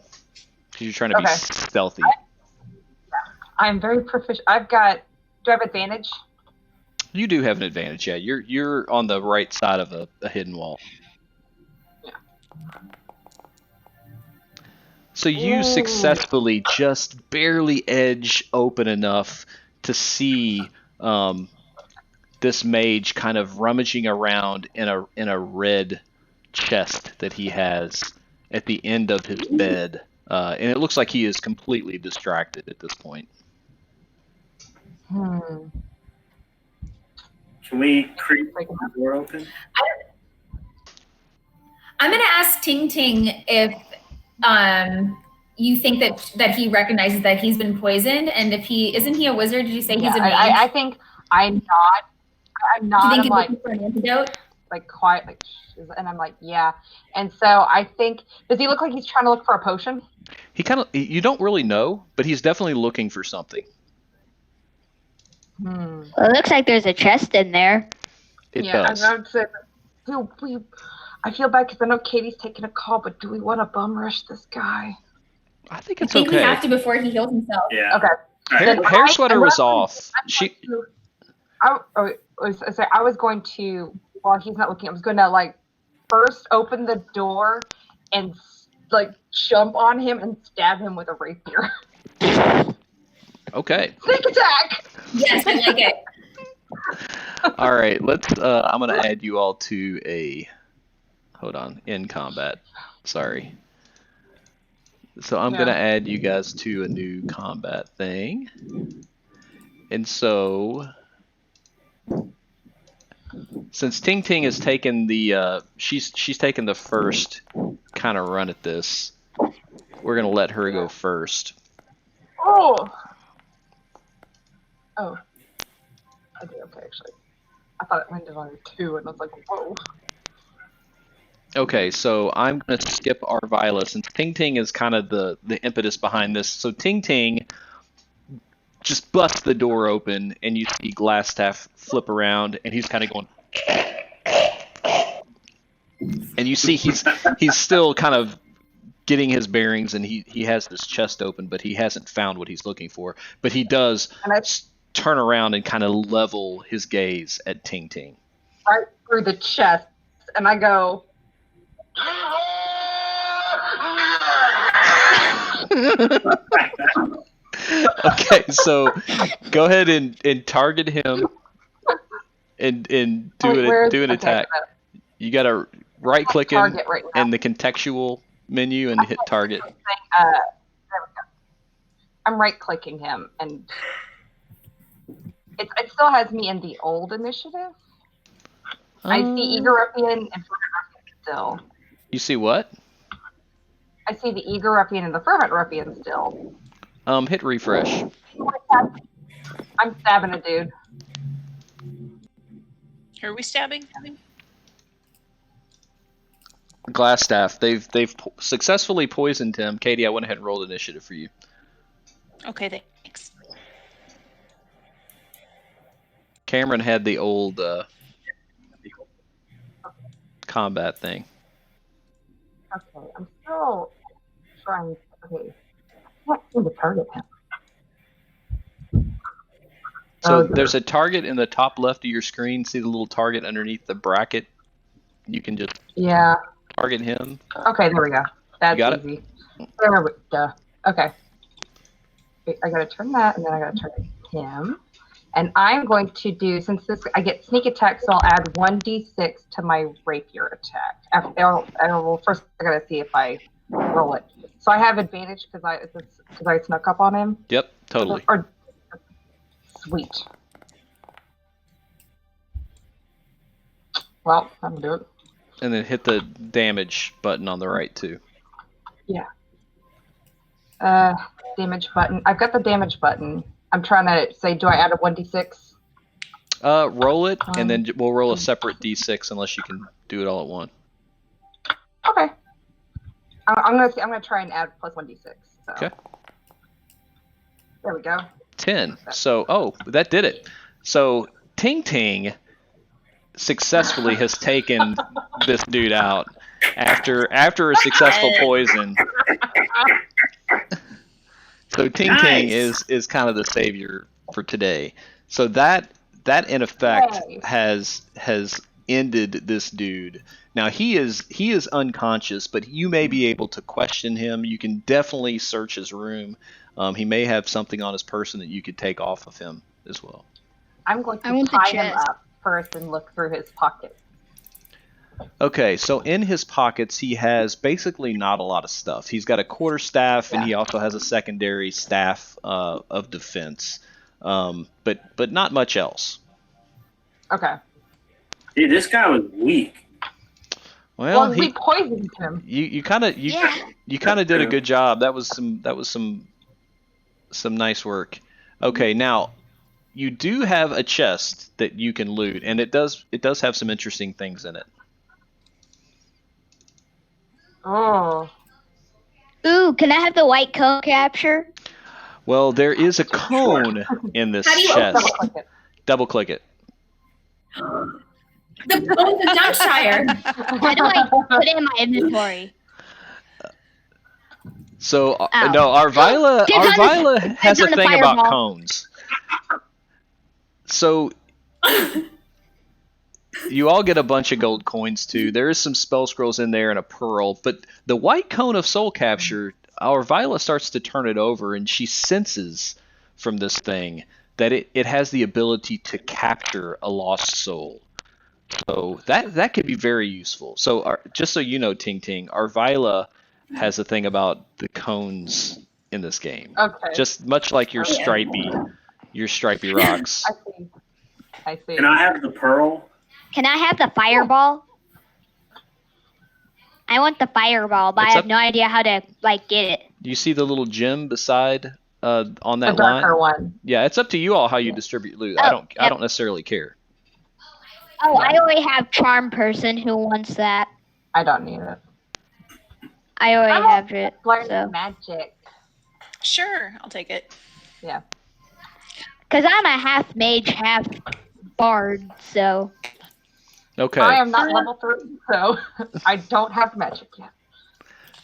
Because you're trying to be stealthy. I'm very proficient. Do I have advantage? You do have an advantage, yeah. You're on the right side of a hidden wall. Yeah. So you successfully just barely edge open enough to see this mage kind of rummaging around in a red chest that he has at the end of his bed. And it looks like he is completely distracted at this point. Can we creep the door open? I'm going to ask Ting Ting if you think that he recognizes that he's been poisoned, and if isn't he a wizard? Did you say he's a mage? I think I'm not. I'm not. Do you think he's looking for an antidote? Quiet, and I'm like, yeah. And so I think, does he look like he's trying to look for a potion? You don't really know, but he's definitely looking for something. Well, it looks like there's a chest in there. It does. I would say, I feel bad because I know Katie's taking a call, but do we want to bum rush this guy? I think it's I think okay. we have to before he heals himself. Yeah. Okay. Hair sweater was off. I was going to, while he's not looking, I was going to like first open the door and like jump on him and stab him with a rapier. Okay. Sneak attack. Yes, I like it. All right. Let's. I'm gonna add you all to a. Hold on. In combat. Sorry. So I'm gonna add you guys to a new combat thing. And so, since Ting Ting has taken the she's taken the first kind of run at this, we're gonna let her go first. Oh. I did okay actually. I thought it landed on 2, and I was like, whoa. Okay, so I'm gonna skip Arvila since Ting Ting is kind of the impetus behind this. So Ting Ting just busts the door open, and you see Glassstaff flip around, and he's kind of going, and you see he's still kind of getting his bearings, and he has this chest open, but he hasn't found what he's looking for. But he does turn around and kind of level his gaze at Ting Ting. Right through the chest, and I go. Okay, so go ahead and target him and do an attack. You gotta right click him Right in the contextual menu and hit target. There we go. I'm right clicking him, and it still has me in the old initiative. I see Eager Ruffian and Fervent Ruffian still. You see what? I see the Eager Ruffian and the Fervent Ruffian still. Hit refresh. I'm stabbing a dude. Who are we stabbing? Glassstaff. They've successfully poisoned him. Katie, I went ahead and rolled initiative for you. Okay, thanks. Cameron had the old combat thing. Okay, I'm still trying. Okay, I can't seem to target him. So there's a target in the top left of your screen. See the little target underneath the bracket? You can just target him. Okay, there we go. That's got easy. There we go. Okay. Wait, I gotta turn that, and then I gotta turn him. And I'm going to do, since this, I get sneak attack, so I'll add 1d6 to my rapier attack. First I gotta see if I roll it. So I have advantage because I snuck up on him. Yep, totally. Sweet. Well, I'm gonna do it. And then hit the damage button on the right too. Yeah. Damage button. I've got the damage button. I'm trying to say, do I add a 1d6? Roll it, and then we'll roll a separate d6 unless you can do it all at once. Okay. I'm gonna try and add plus 1d6. So. Okay. There we go. 10. So, that did it. So Ting Ting successfully has taken this dude out after a successful poison. So Ting Ting is kind of the savior for today. So that in effect has ended this dude. Now he is unconscious, but you may be able to question him. You can definitely search his room. He may have something on his person that you could take off of him as well. I'm going to tie him up first and look through his pockets. Okay, so in his pockets, he has basically not a lot of stuff. He's got a quarterstaff, and he also has a secondary staff of defense, but not much else. Okay. Dude, this guy was weak. Well, we poisoned him. You kind of did a good job. That was some nice work. Okay, now you do have a chest that you can loot, and it does have some interesting things in it. Oh. Ooh, can I have the white cone capture? Well, there is a cone in this chest. Double click it. The bones of Dunkshire. How do I put it in my inventory? So no, Arvila has a thing about cones. So You all get a bunch of gold coins too. There is some spell scrolls in there and a pearl, but the white cone of soul capture, our Viola starts to turn it over, and she senses from this thing that it has the ability to capture a lost soul. So that could be very useful. So just so you know, Ting Ting, our Viola has a thing about the cones in this game. Okay. Just much like your stripy rocks. I see. Can I have the pearl? Can I have the fireball? I want the fireball, but I have no idea how to get it. Do you see the little gem beside on that the darker line? one. Yeah, it's up to you all how you distribute loot. I don't necessarily care. Oh, I already have charm person who wants that. I don't need it. I already have it. Learn magic. Sure, I'll take it. Yeah. Because I'm a half mage, half bard, so. Okay. I am not level 3, so I don't have magic yet.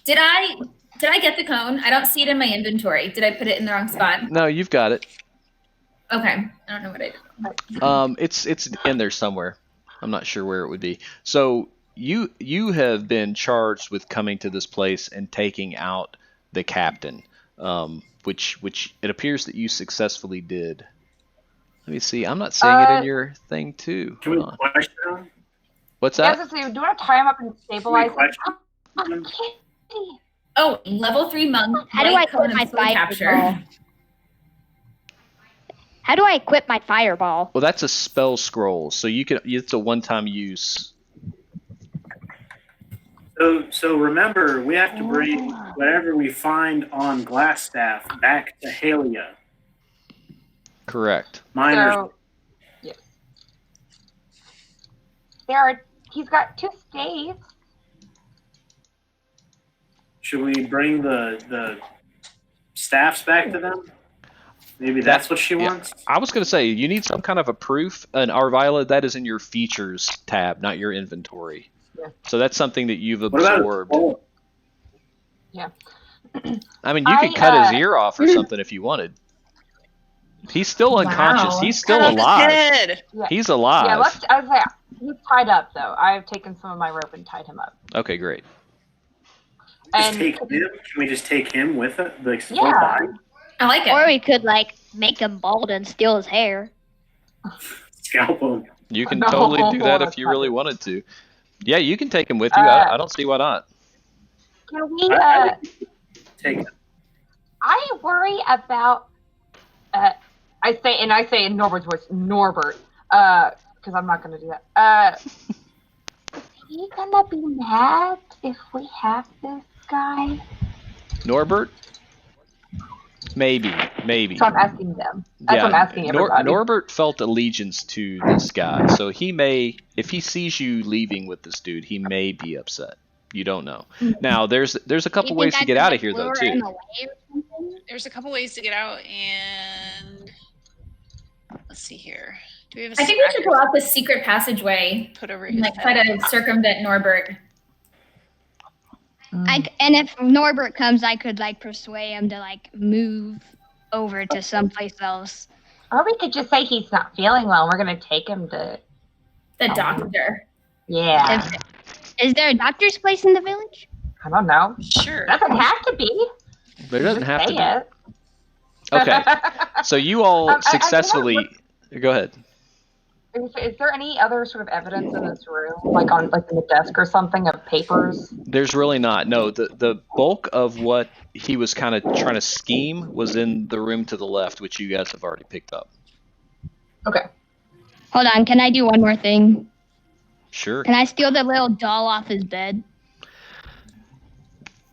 Did I get the cone? I don't see it in my inventory. Did I put it in the wrong spot? No, you've got it. Okay. I don't know what I did. It's in there somewhere. I'm not sure where it would be. So you have been charged with coming to this place and taking out the captain, which it appears that you successfully did. Let me see. I'm not seeing it in your thing too. Can we question him? What's Yeah, I that? was gonna say, do you want to tie him up and stabilize him? Oh, level 3 monk. How do I white cone equip my and soul capture. fireball? How do I equip my fireball? Well, that's a spell scroll, so it's a one-time use. So remember, we have to bring whatever we find on Glassstaff back to Halia. Correct. So, yeah. He's got 2 staves. Should we bring the staffs back to them? Maybe that's what she wants. I was going to say, you need some kind of a proof. An Arvila, that is in your features tab, not your inventory. Yeah. So that's something that you've What about absorbed. Yeah. I mean, you could cut his ear off or something if you wanted. He's still unconscious. Wow. He's still Cut off his alive. head. Yeah. He's alive. Yeah, I was like, he's tied up though. I've taken some of my rope and tied him up. Okay, great. Just take him? Can we just take him with it? The full Yeah. body? I like it. Or we could make him bald and steal his hair. Scalp him. You can No, totally do that if you that's really not wanted to. Yeah, you can take him with you. I don't see why not. Can we? Take him. I worry about. I say in Norbert's voice, Norbert, because I'm not gonna do that. Is he gonna be mad if we have this guy? Norbert? Maybe. So I'm asking them. That's what I'm asking everybody. Norbert felt allegiance to this guy, so he may, if he sees you leaving with this dude, he may be upset. You don't know. Now, there's a couple ways to get out of here, though, too. There's a couple ways to get out, and let's see here. Do we have a I think we should go out the secret passageway put over and his try head? to circumvent Norbert. And if Norbert comes, I could persuade him to move over to someplace else. Or we could just say he's not feeling well. And we're gonna take him to The doctor. Yeah. Is there a doctor's place in the village? I don't know. Sure. Doesn't have to be. There doesn't have to Say be. it. Okay. So you all successfully... Go ahead. Is there any other sort of evidence in this room, like in the desk or something, of papers? There's really not. No, the bulk of what he was kind of trying to scheme was in the room to the left, which you guys have already picked up. Okay. Hold on, can I do one more thing? Sure. Can I steal the little doll off his bed?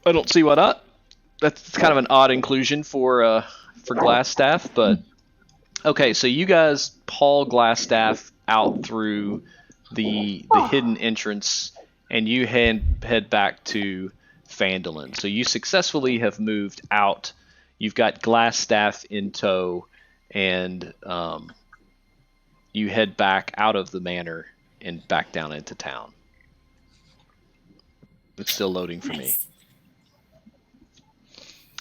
I don't see why not. That's kind of an odd inclusion for Glassstaff, but okay. So you guys haul Glassstaff out through the hidden entrance, and you head back to Phandalin. So you successfully have moved out. You've got Glassstaff in tow, and you head back out of the manor and back down into town. It's still loading for me.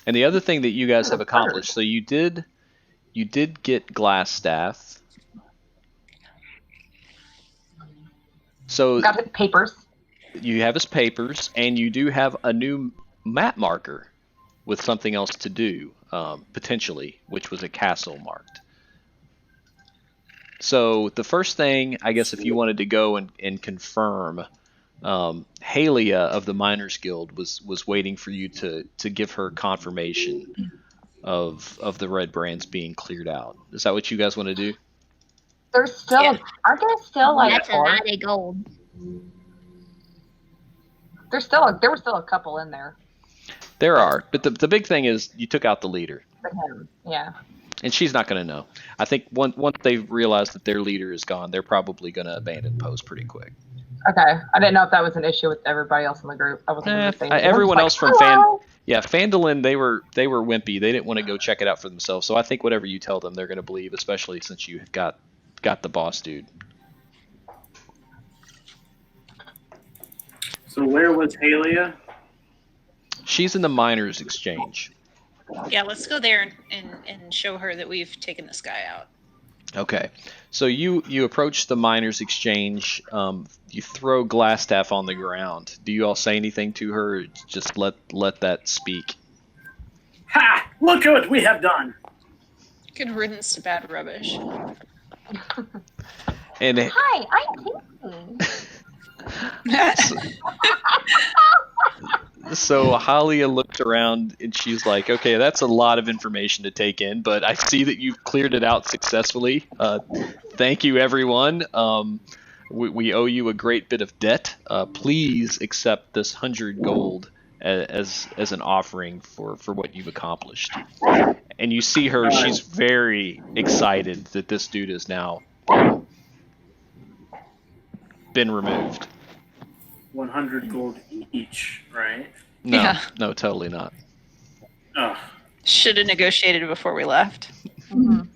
And the other thing that you guys have accomplished, so you did get Glassstaff. So Got his papers. you have his papers, and you do have a new map marker with something else to do, potentially, which was a castle marked. So the first thing, I guess, if you wanted to go and confirm, Halia of the Miners Guild was waiting for you to give her confirmation of the red brands being cleared out. Is that what you guys want to do? There's still, aren't there still like That's a four? lot of gold. There were still a couple in there. There are, but the big thing is you took out the leader, For him, yeah. and she's not going to know. I think once they realize that their leader is gone, they're probably going to abandon post pretty quick. Okay, I didn't know if that was an issue with everybody else in the group. I wasn't gonna say anything. Everyone I else was from "Hello." Phandalin, they were wimpy. They didn't want to go check it out for themselves. So I think whatever you tell them, they're going to believe, especially since you got the boss dude. So where was Halia? She's in the Miners Exchange. Yeah, let's go there and show her that we've taken this guy out. Okay, so you approach the Miners Exchange. You throw Glassstaff on the ground. Do you all say anything to her? Or just let that speak. Ha! Look at what we have done. Good riddance to bad rubbish. And Hi, I'm Tinky. so Halia looked around and she's like, okay, that's a lot of information to take in, but I see that you've cleared it out successfully. Thank you, everyone. We owe you a great bit of debt. Please accept this 100 gold as an offering for what you've accomplished. And you see her, she's very excited that this dude is now been removed. 100 gold each, right? No, Yeah. no, totally not. Oh, Should have negotiated before we left. You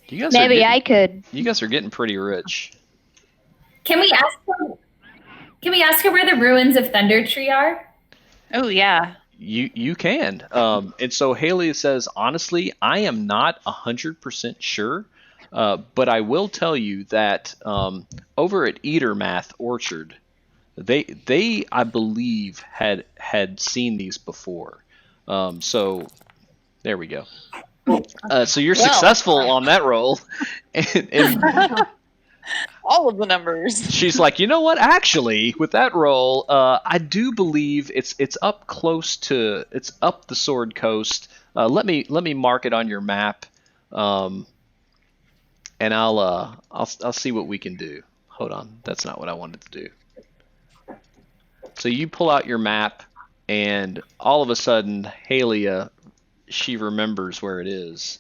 guys Maybe are I could. you guys are getting pretty rich. Can we ask her where the ruins of Thunder Tree are? Oh yeah. You can. And so Haley says, honestly, I am not 100% sure, but I will tell you that over at Eatermath Orchard, they I believe had seen these before. So there we go. So you're successful on that roll, and All of the numbers. she's like, you know what? Actually, with that roll, I do believe it's up close to it's up the Sword Coast. Let me mark it on your map, and I'll see what we can do. Hold on, that's not what I wanted to do. So you pull out your map, and all of a sudden, Halia, she remembers where it is.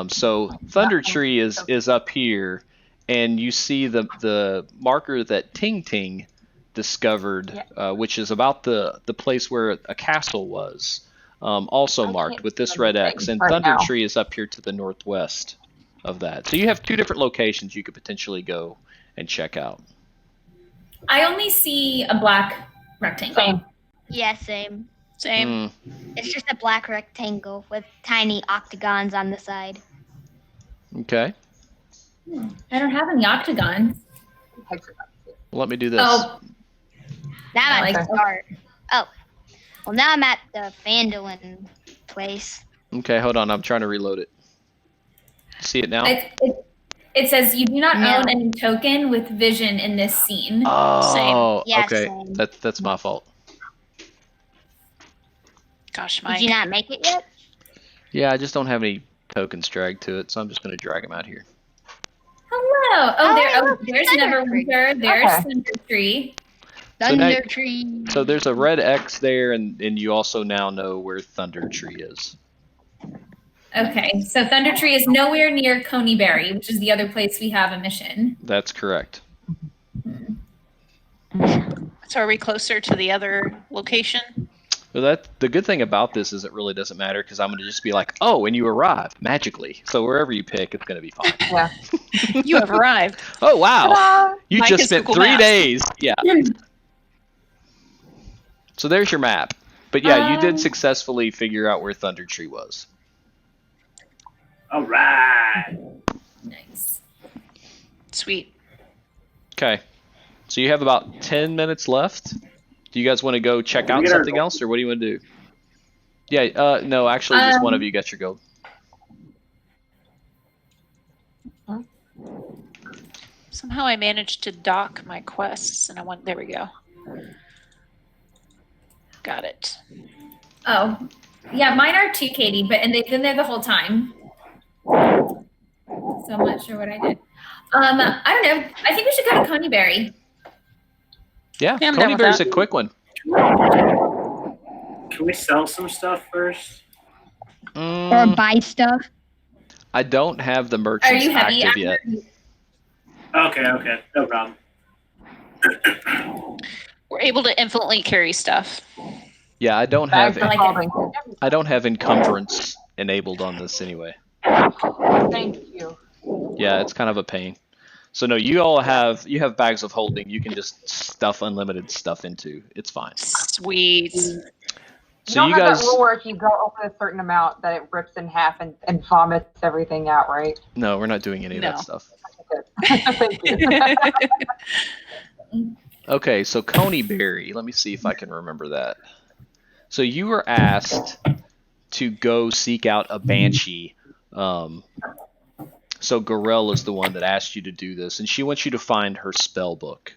So Thunder Tree is up here. And you see the marker that Ting Ting discovered, which is about the place where a castle was, also marked with this red X. And Thunder Tree is up here to the northwest of that. So you have two different locations you could potentially go and check out. I only see a black rectangle. Same. Yeah, same. Same. It's just a black rectangle with tiny octagons on the side. Okay. I don't have any octagons. Well, let me do this. Oh, Now I'm like at the start. Oh. Well, now I'm at the Phandalin place. Okay, hold on. I'm trying to reload it. See it now? it says you do not No. own any token with vision in this scene. Oh, Yeah, okay. same. That's my fault. Gosh, Did Mike. you not make it yet? Yeah, I just don't have any tokens dragged to it, so I'm just going to drag them out here. Hello. There's Thunder Tree. Neverwinter. There's Okay. Thunder Tree. So now- Thunder Tree. So there's a red X there, and you also now know where Thunder Tree is. Okay, so Thunder Tree is nowhere near Coneyberry, which is the other place we have a mission. That's correct. So are we closer to the other location? Well, the good thing about this is it really doesn't matter because I'm going to just be like, oh, and you arrive magically. So wherever you pick, it's going to be fine. Yeah. You have arrived. Oh, wow. Ta-da! You Mike just is spent Google 3 Maps. days. Yeah. So there's your map. But yeah, you did successfully figure out where Thunder Tree was. all right. Nice. Sweet. Okay. So you have about 10 minutes left. Do you guys want to go check out something else, or what do you want to do? Yeah, no, actually, just one of you gets your gold. Somehow I managed to dock my quests, and there we go. Got it. Oh, yeah, mine are too, Katie, and they've been there the whole time. So I'm not sure what I did. I don't know. I think we should go to Coneyberry. Yeah, I'm down with Coneyberry's that. a quick one. Can we sell some stuff first? Or buy stuff. I don't have the Are merchants you heavy? active yet. Okay, no problem. We're able to infinitely carry stuff. Yeah, I don't have I like it. I don't have encumbrance enabled on this anyway. Thank you. Yeah, it's kind of a pain. So no, you have bags of holding. You can just stuff unlimited stuff into. It's fine. Sweet. So you you don't have guys, that rule where if you go over a certain amount that it rips in half and vomits everything out, right? no, we're not doing any of that No. stuff. Thank you. Okay, so Coneyberry. Let me see if I can remember that. So you were asked to go seek out a banshee. So Gorell is the one that asked you to do this, and she wants you to find her spell book.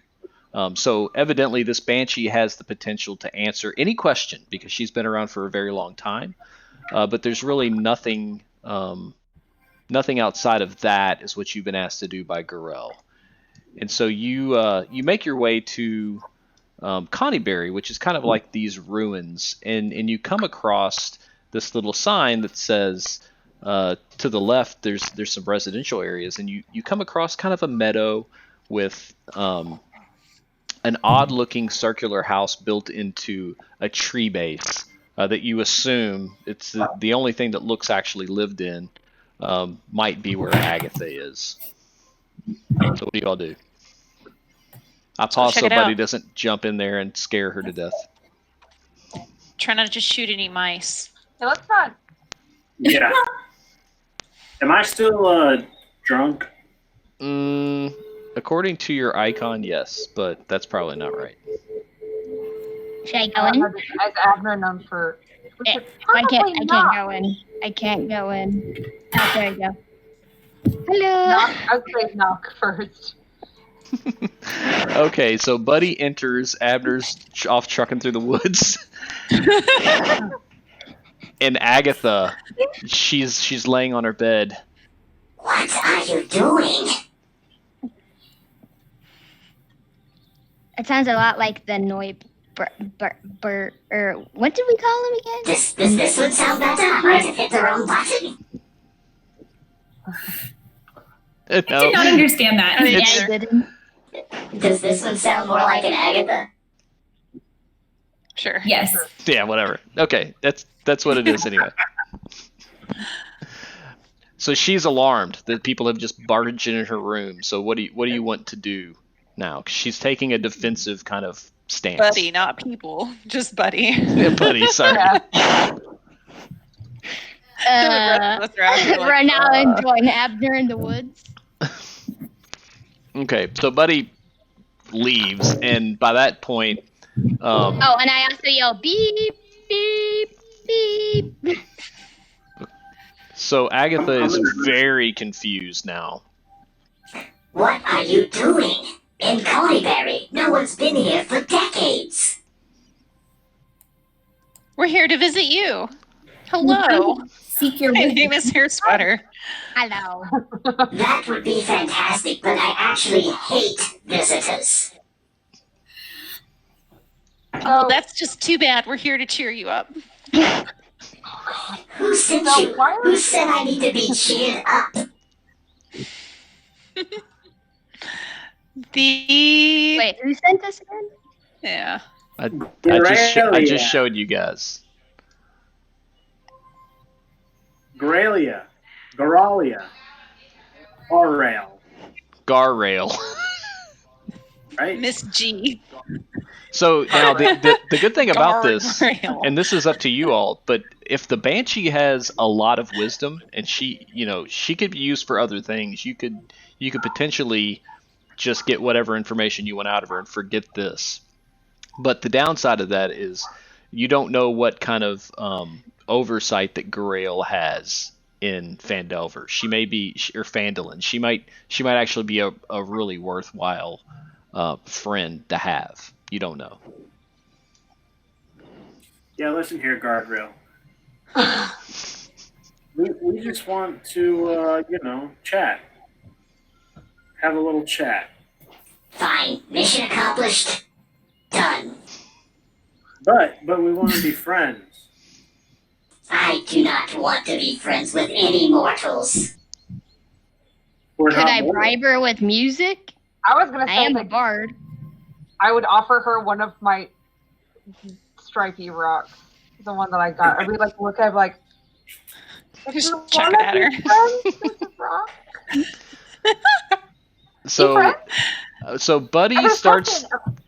So evidently this banshee has the potential to answer any question because she's been around for a very long time. But there's really nothing outside of that is what you've been asked to do by Gorell. And so you make your way to Coneyberry, which is kind of like these ruins, and you come across this little sign that says to the left there's some residential areas, and you come across kind of a meadow with an odd-looking circular house built into a tree base that you assume it's the only thing that looks actually lived in. Might be where Agatha is. So what do you all do? I pause check so it Buddy out. doesn't jump in there and scare her to death. Try not to just shoot any mice. Hey, let's not. Yeah. Am I still drunk? According to your icon, yes, but that's probably not right. Should I go in? As Abner known for. I can't go in. I can't go in. Oh, there you go. Hello. Knock. I'd say knock first. Okay, so Buddy enters. Abner's off trucking through the woods. And Agatha, she's laying on her bed. What are you doing? It sounds a lot like the Noi. What did we call him again? This would sound better. I might have hit the wrong button. I did not understand that. Yeah, I didn't. Does this one sound more like an Agatha? Sure. Yes. Yeah, whatever. Okay, that's what it is anyway. So she's alarmed that people have just barged in her room. So what do you want to do now? 'Cause she's taking a defensive kind of stance. Buddy, not people. Just Buddy. Yeah, Buddy, sorry. We're now enjoying Abner in the woods. Okay, so Buddy leaves, and by that point, Oh, and I also yell beep, beep, beep. so Agatha is very confused now. What are you doing? In Coneyberry, no one's been here for decades. We're here to visit you. Hello. Seek your My wisdom. name is Hair Sweater. Hello. That would be fantastic, but I actually hate visitors. Oh, that's just too bad. We're here to cheer you up. Who sent So you? why are Who said I need to be cheered up? Wait, who sent this again? Yeah. I just showed you guys. Gralia. Goralia. Arail. Garrail. Right? Miss G. So now the good thing about this, Garrail. and this is up to you all, but if the Banshee has a lot of wisdom and she could be used for other things, you could potentially just get whatever information you want out of her and forget this. But the downside of that is you don't know what kind of oversight that Grail has in Phandelver. She may be, or Phandalin. She might actually be a really worthwhile friend to have. You don't know. Yeah, listen here, Guardrail. we just want to, chat. Have a little chat. Fine. Mission accomplished. Done. But we want to be friends. I do not want to be friends with any mortals. We're Could not I mortal. bribe her with music? I was gonna I say am a like, bard. I would offer her one of my stripy rocks, the one that I got. I would like look at it like. If Just you chuck wanna it at her. be friends with the rock, So Buddy I was starts talking-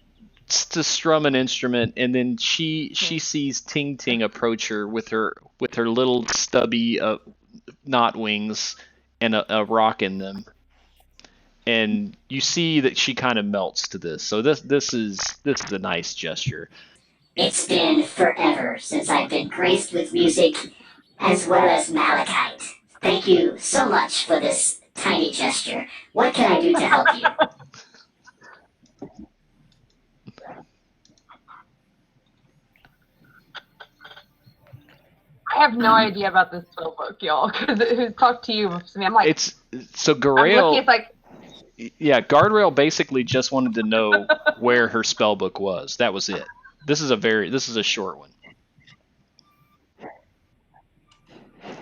to strum an instrument, and then she sees Ting Ting approach her with her little stubby knot wings and a rock in them, and you see that she kind of melts to this. So this is a nice gesture. It's been forever since I've been graced with music as well as malachite. Thank you so much for this tiny gesture. What can I do to help you? I have no idea about this spell book, y'all. Because who talked to you? I'm like, It's so I'm looking. Grail. It's like Yeah, Guardrail basically just wanted to know where her spell book was. That was it. This is a short one.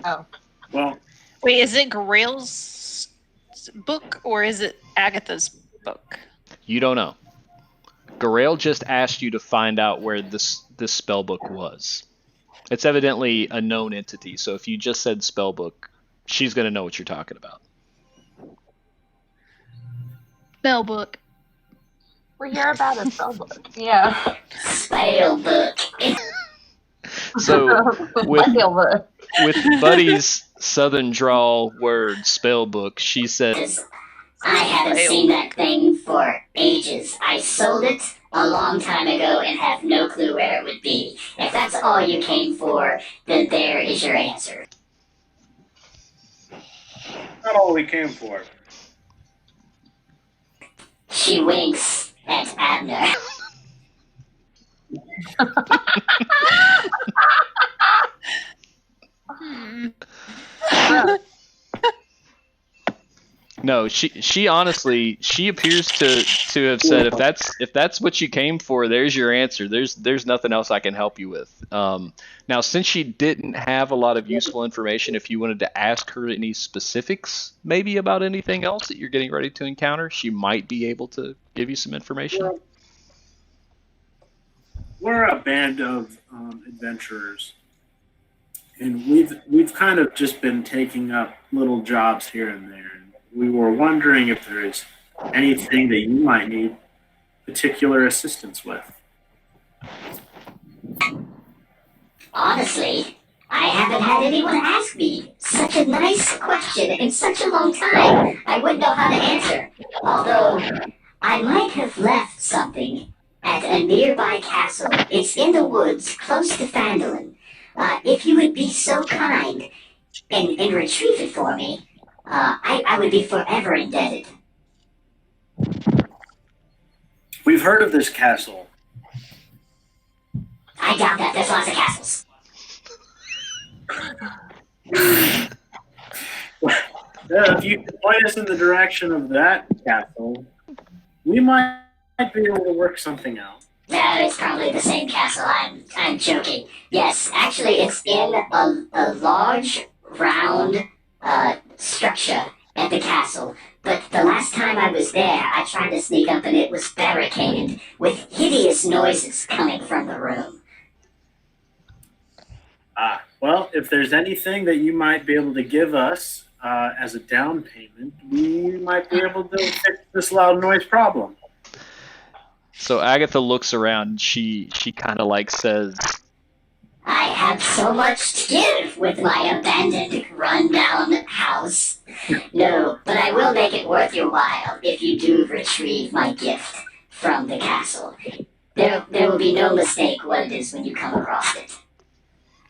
oh. Well, Wait, is it Grail's book or is it Agatha's book? You don't know. Grail just asked you to find out where this spell book was. It's evidently a known entity, so if you just said spell book, she's going to know what you're talking about. Spell book. We hear about a spell book. Yeah. Spell book. So with Spell book. with Buddy's southern drawl word spell book, she says, I haven't seen that thing for ages. I sold it a long time ago and have no clue where it would be. If that's all you came for, then there is your answer. not all we came for. She winks at Abner. no, she honestly, she appears to have said, if that's what you came for, there's your answer. There's nothing else I can help you with. Now, since she didn't have a lot of useful information, if you wanted to ask her any specifics, maybe about anything else that you're getting ready to encounter, she might be able to give you some information. We're a band of adventurers, and we've kind of just been taking up little jobs here and there. And we were wondering if there is anything that you might need particular assistance with. Honestly, I haven't had anyone ask me such a nice question in such a long time. I wouldn't know how to answer. Although, I might have left something at a nearby castle. It's in the woods, close to Phandalin. If you would be so kind and retrieve it for me, I would be forever indebted. We've heard of this castle. I doubt that. There's lots of castles. If you could point us in the direction of that castle, we might be able to work something out. No, it's probably the same castle. I'm joking. Yes, actually, it's in a large, round structure at the castle. But the last time I was there, I tried to sneak up and it was barricaded with hideous noises coming from the room. Well, if there's anything that you might be able to give us as a down payment, we might be able to fix this loud noise problem. So Agatha looks around. And she kind of like says, I have so much to give with my abandoned, run-down house. No, but I will make it worth your while if you do retrieve my gift from the castle. There will be no mistake what it is when you come across it.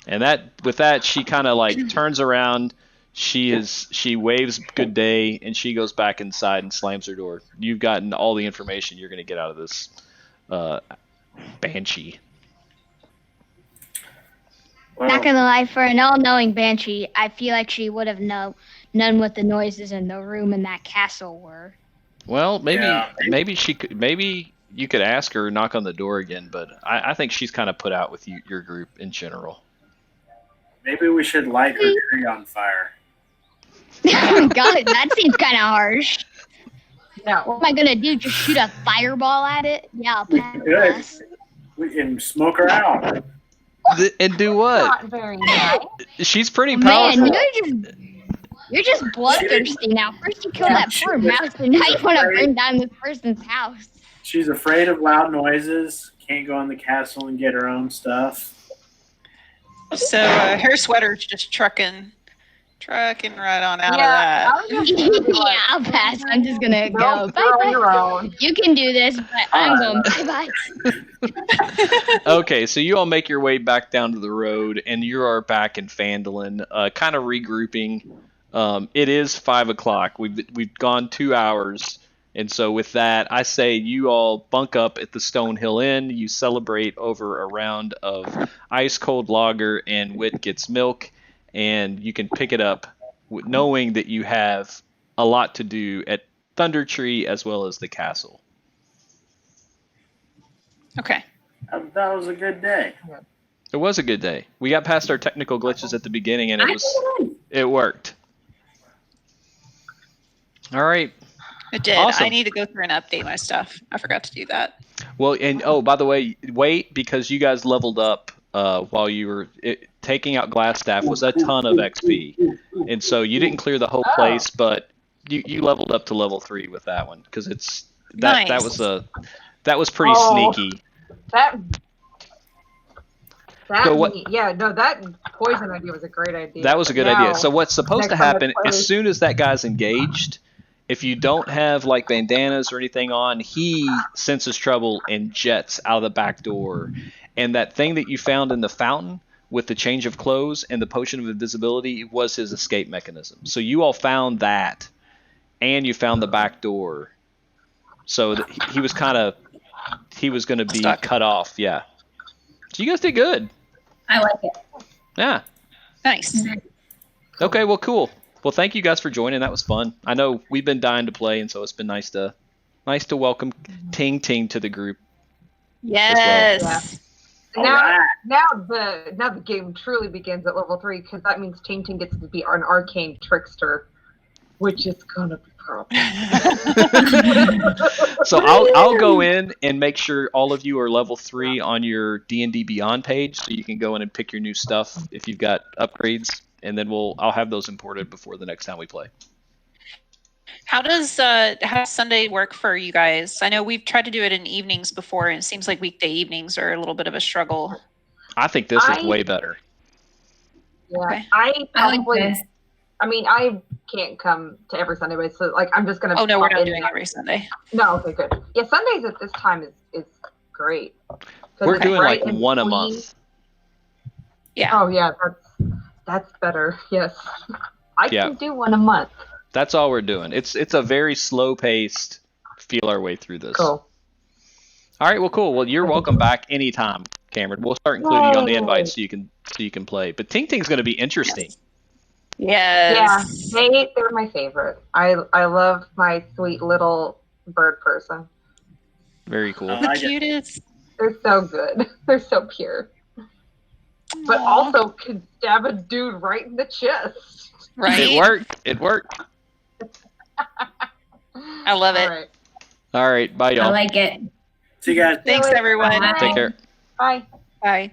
And with that, she kind of like turns around. She waves good day, and she goes back inside and slams her door. You've gotten all the information you're going to get out of this banshee. Well, Not gonna lie, for an all-knowing banshee, I feel like she would have known what the noises in the room in that castle were. Well, maybe Yeah. maybe you could ask her, knock on the door again. But I think she's kind of put out with your group in general. maybe we should light her tree on fire. God, that seems kind of harsh. No. What am I gonna do? Just shoot a fireball at it? Yeah, I'll pass. We can smoke her out. And do what? Not very nice. She's pretty Man, powerful. you're just bloodthirsty now. First you kill that poor mouse, and now you want to burn down this person's house. She's afraid of loud noises. Can't go in the castle and get her own stuff. So her sweater's just trucking right on out of Yeah, that. I was just Yeah, I'll pass. I'm just gonna go. Don't throw Bye-bye. your own. You can do this, but I'm going bye-bye. Okay, so you all make your way back down to the road, and you are back in Phandalin, kind of regrouping. It is 5 o'clock. We've gone 2 hours, and so with that, I say you all bunk up at the Stonehill Inn. You celebrate over a round of ice cold lager, and Wit gets milk, and you can pick it up, knowing that you have a lot to do at Thunder Tree as well as the castle. Okay. That was a good day. It was a good day. We got past our technical glitches at the beginning, and it worked. All right. It did. Awesome. I need to go through and update my stuff. I forgot to do that. Well, and by the way, wait, because you guys leveled up while you were taking out Glassstaff was a ton of XP, and so you didn't clear the whole place, but you leveled up to level 3 with that one because that was pretty sneaky. That So that poison idea was a great idea. That was a good Now, idea. So what's supposed to next time I happen play- as soon as that guy's engaged, if you don't have like bandanas or anything on, he senses trouble and jets out of the back door. And that thing that you found in the fountain with the change of clothes and the potion of invisibility was his escape mechanism. So you all found that, and you found the back door. So he was going to be Stuck. cut off. Yeah. So you guys did good. I like it. Yeah. Nice. Okay, well, cool. Well, thank you guys for joining. That was fun. I know we've been dying to play, and so it's been nice to welcome Ting Ting to the group. Yes. Yeah. All Now, right. now the game truly begins at level 3 because that means Ting Ting gets to be an arcane trickster, which is gonna be problem. So I'll go in and make sure all of you are level 3 on your D&D Beyond page, so you can go in and pick your new stuff if you've got upgrades, and then I'll have those imported before the next time we play. How does Sunday work for you guys? I know we've tried to do it in evenings before, and it seems like weekday evenings are a little bit of a struggle. I think this is way better. Yeah, Okay. I I like probably. this. I mean, I can't come to every Sunday, but so like I'm just gonna. Oh no, we're pop not in doing and- every Sunday. No, okay, good. Yeah, Sundays at this time is great. 'Cause We're it's doing right like in one a between- month. Yeah. Oh yeah, that's better. Yes, I Yeah. can do one a month. That's all we're doing. It's a very slow paced feel our way through this. Cool. All right, well, cool. Well, you're welcome back anytime, Cameron. We'll start including you on the Yay. invite so you can play. But Ting Ting's going to be interesting. Yes. Yeah, they're my favorite. I love my sweet little bird person. Very cool. I The like it. cutest. They're so good. They're so pure. But Aw. also can stab a dude right in the chest. Right. It worked. It worked. I love it. All right. All right, bye, I y'all. like it. See you guys. Thanks, everyone. Bye. Take care. Bye. Bye.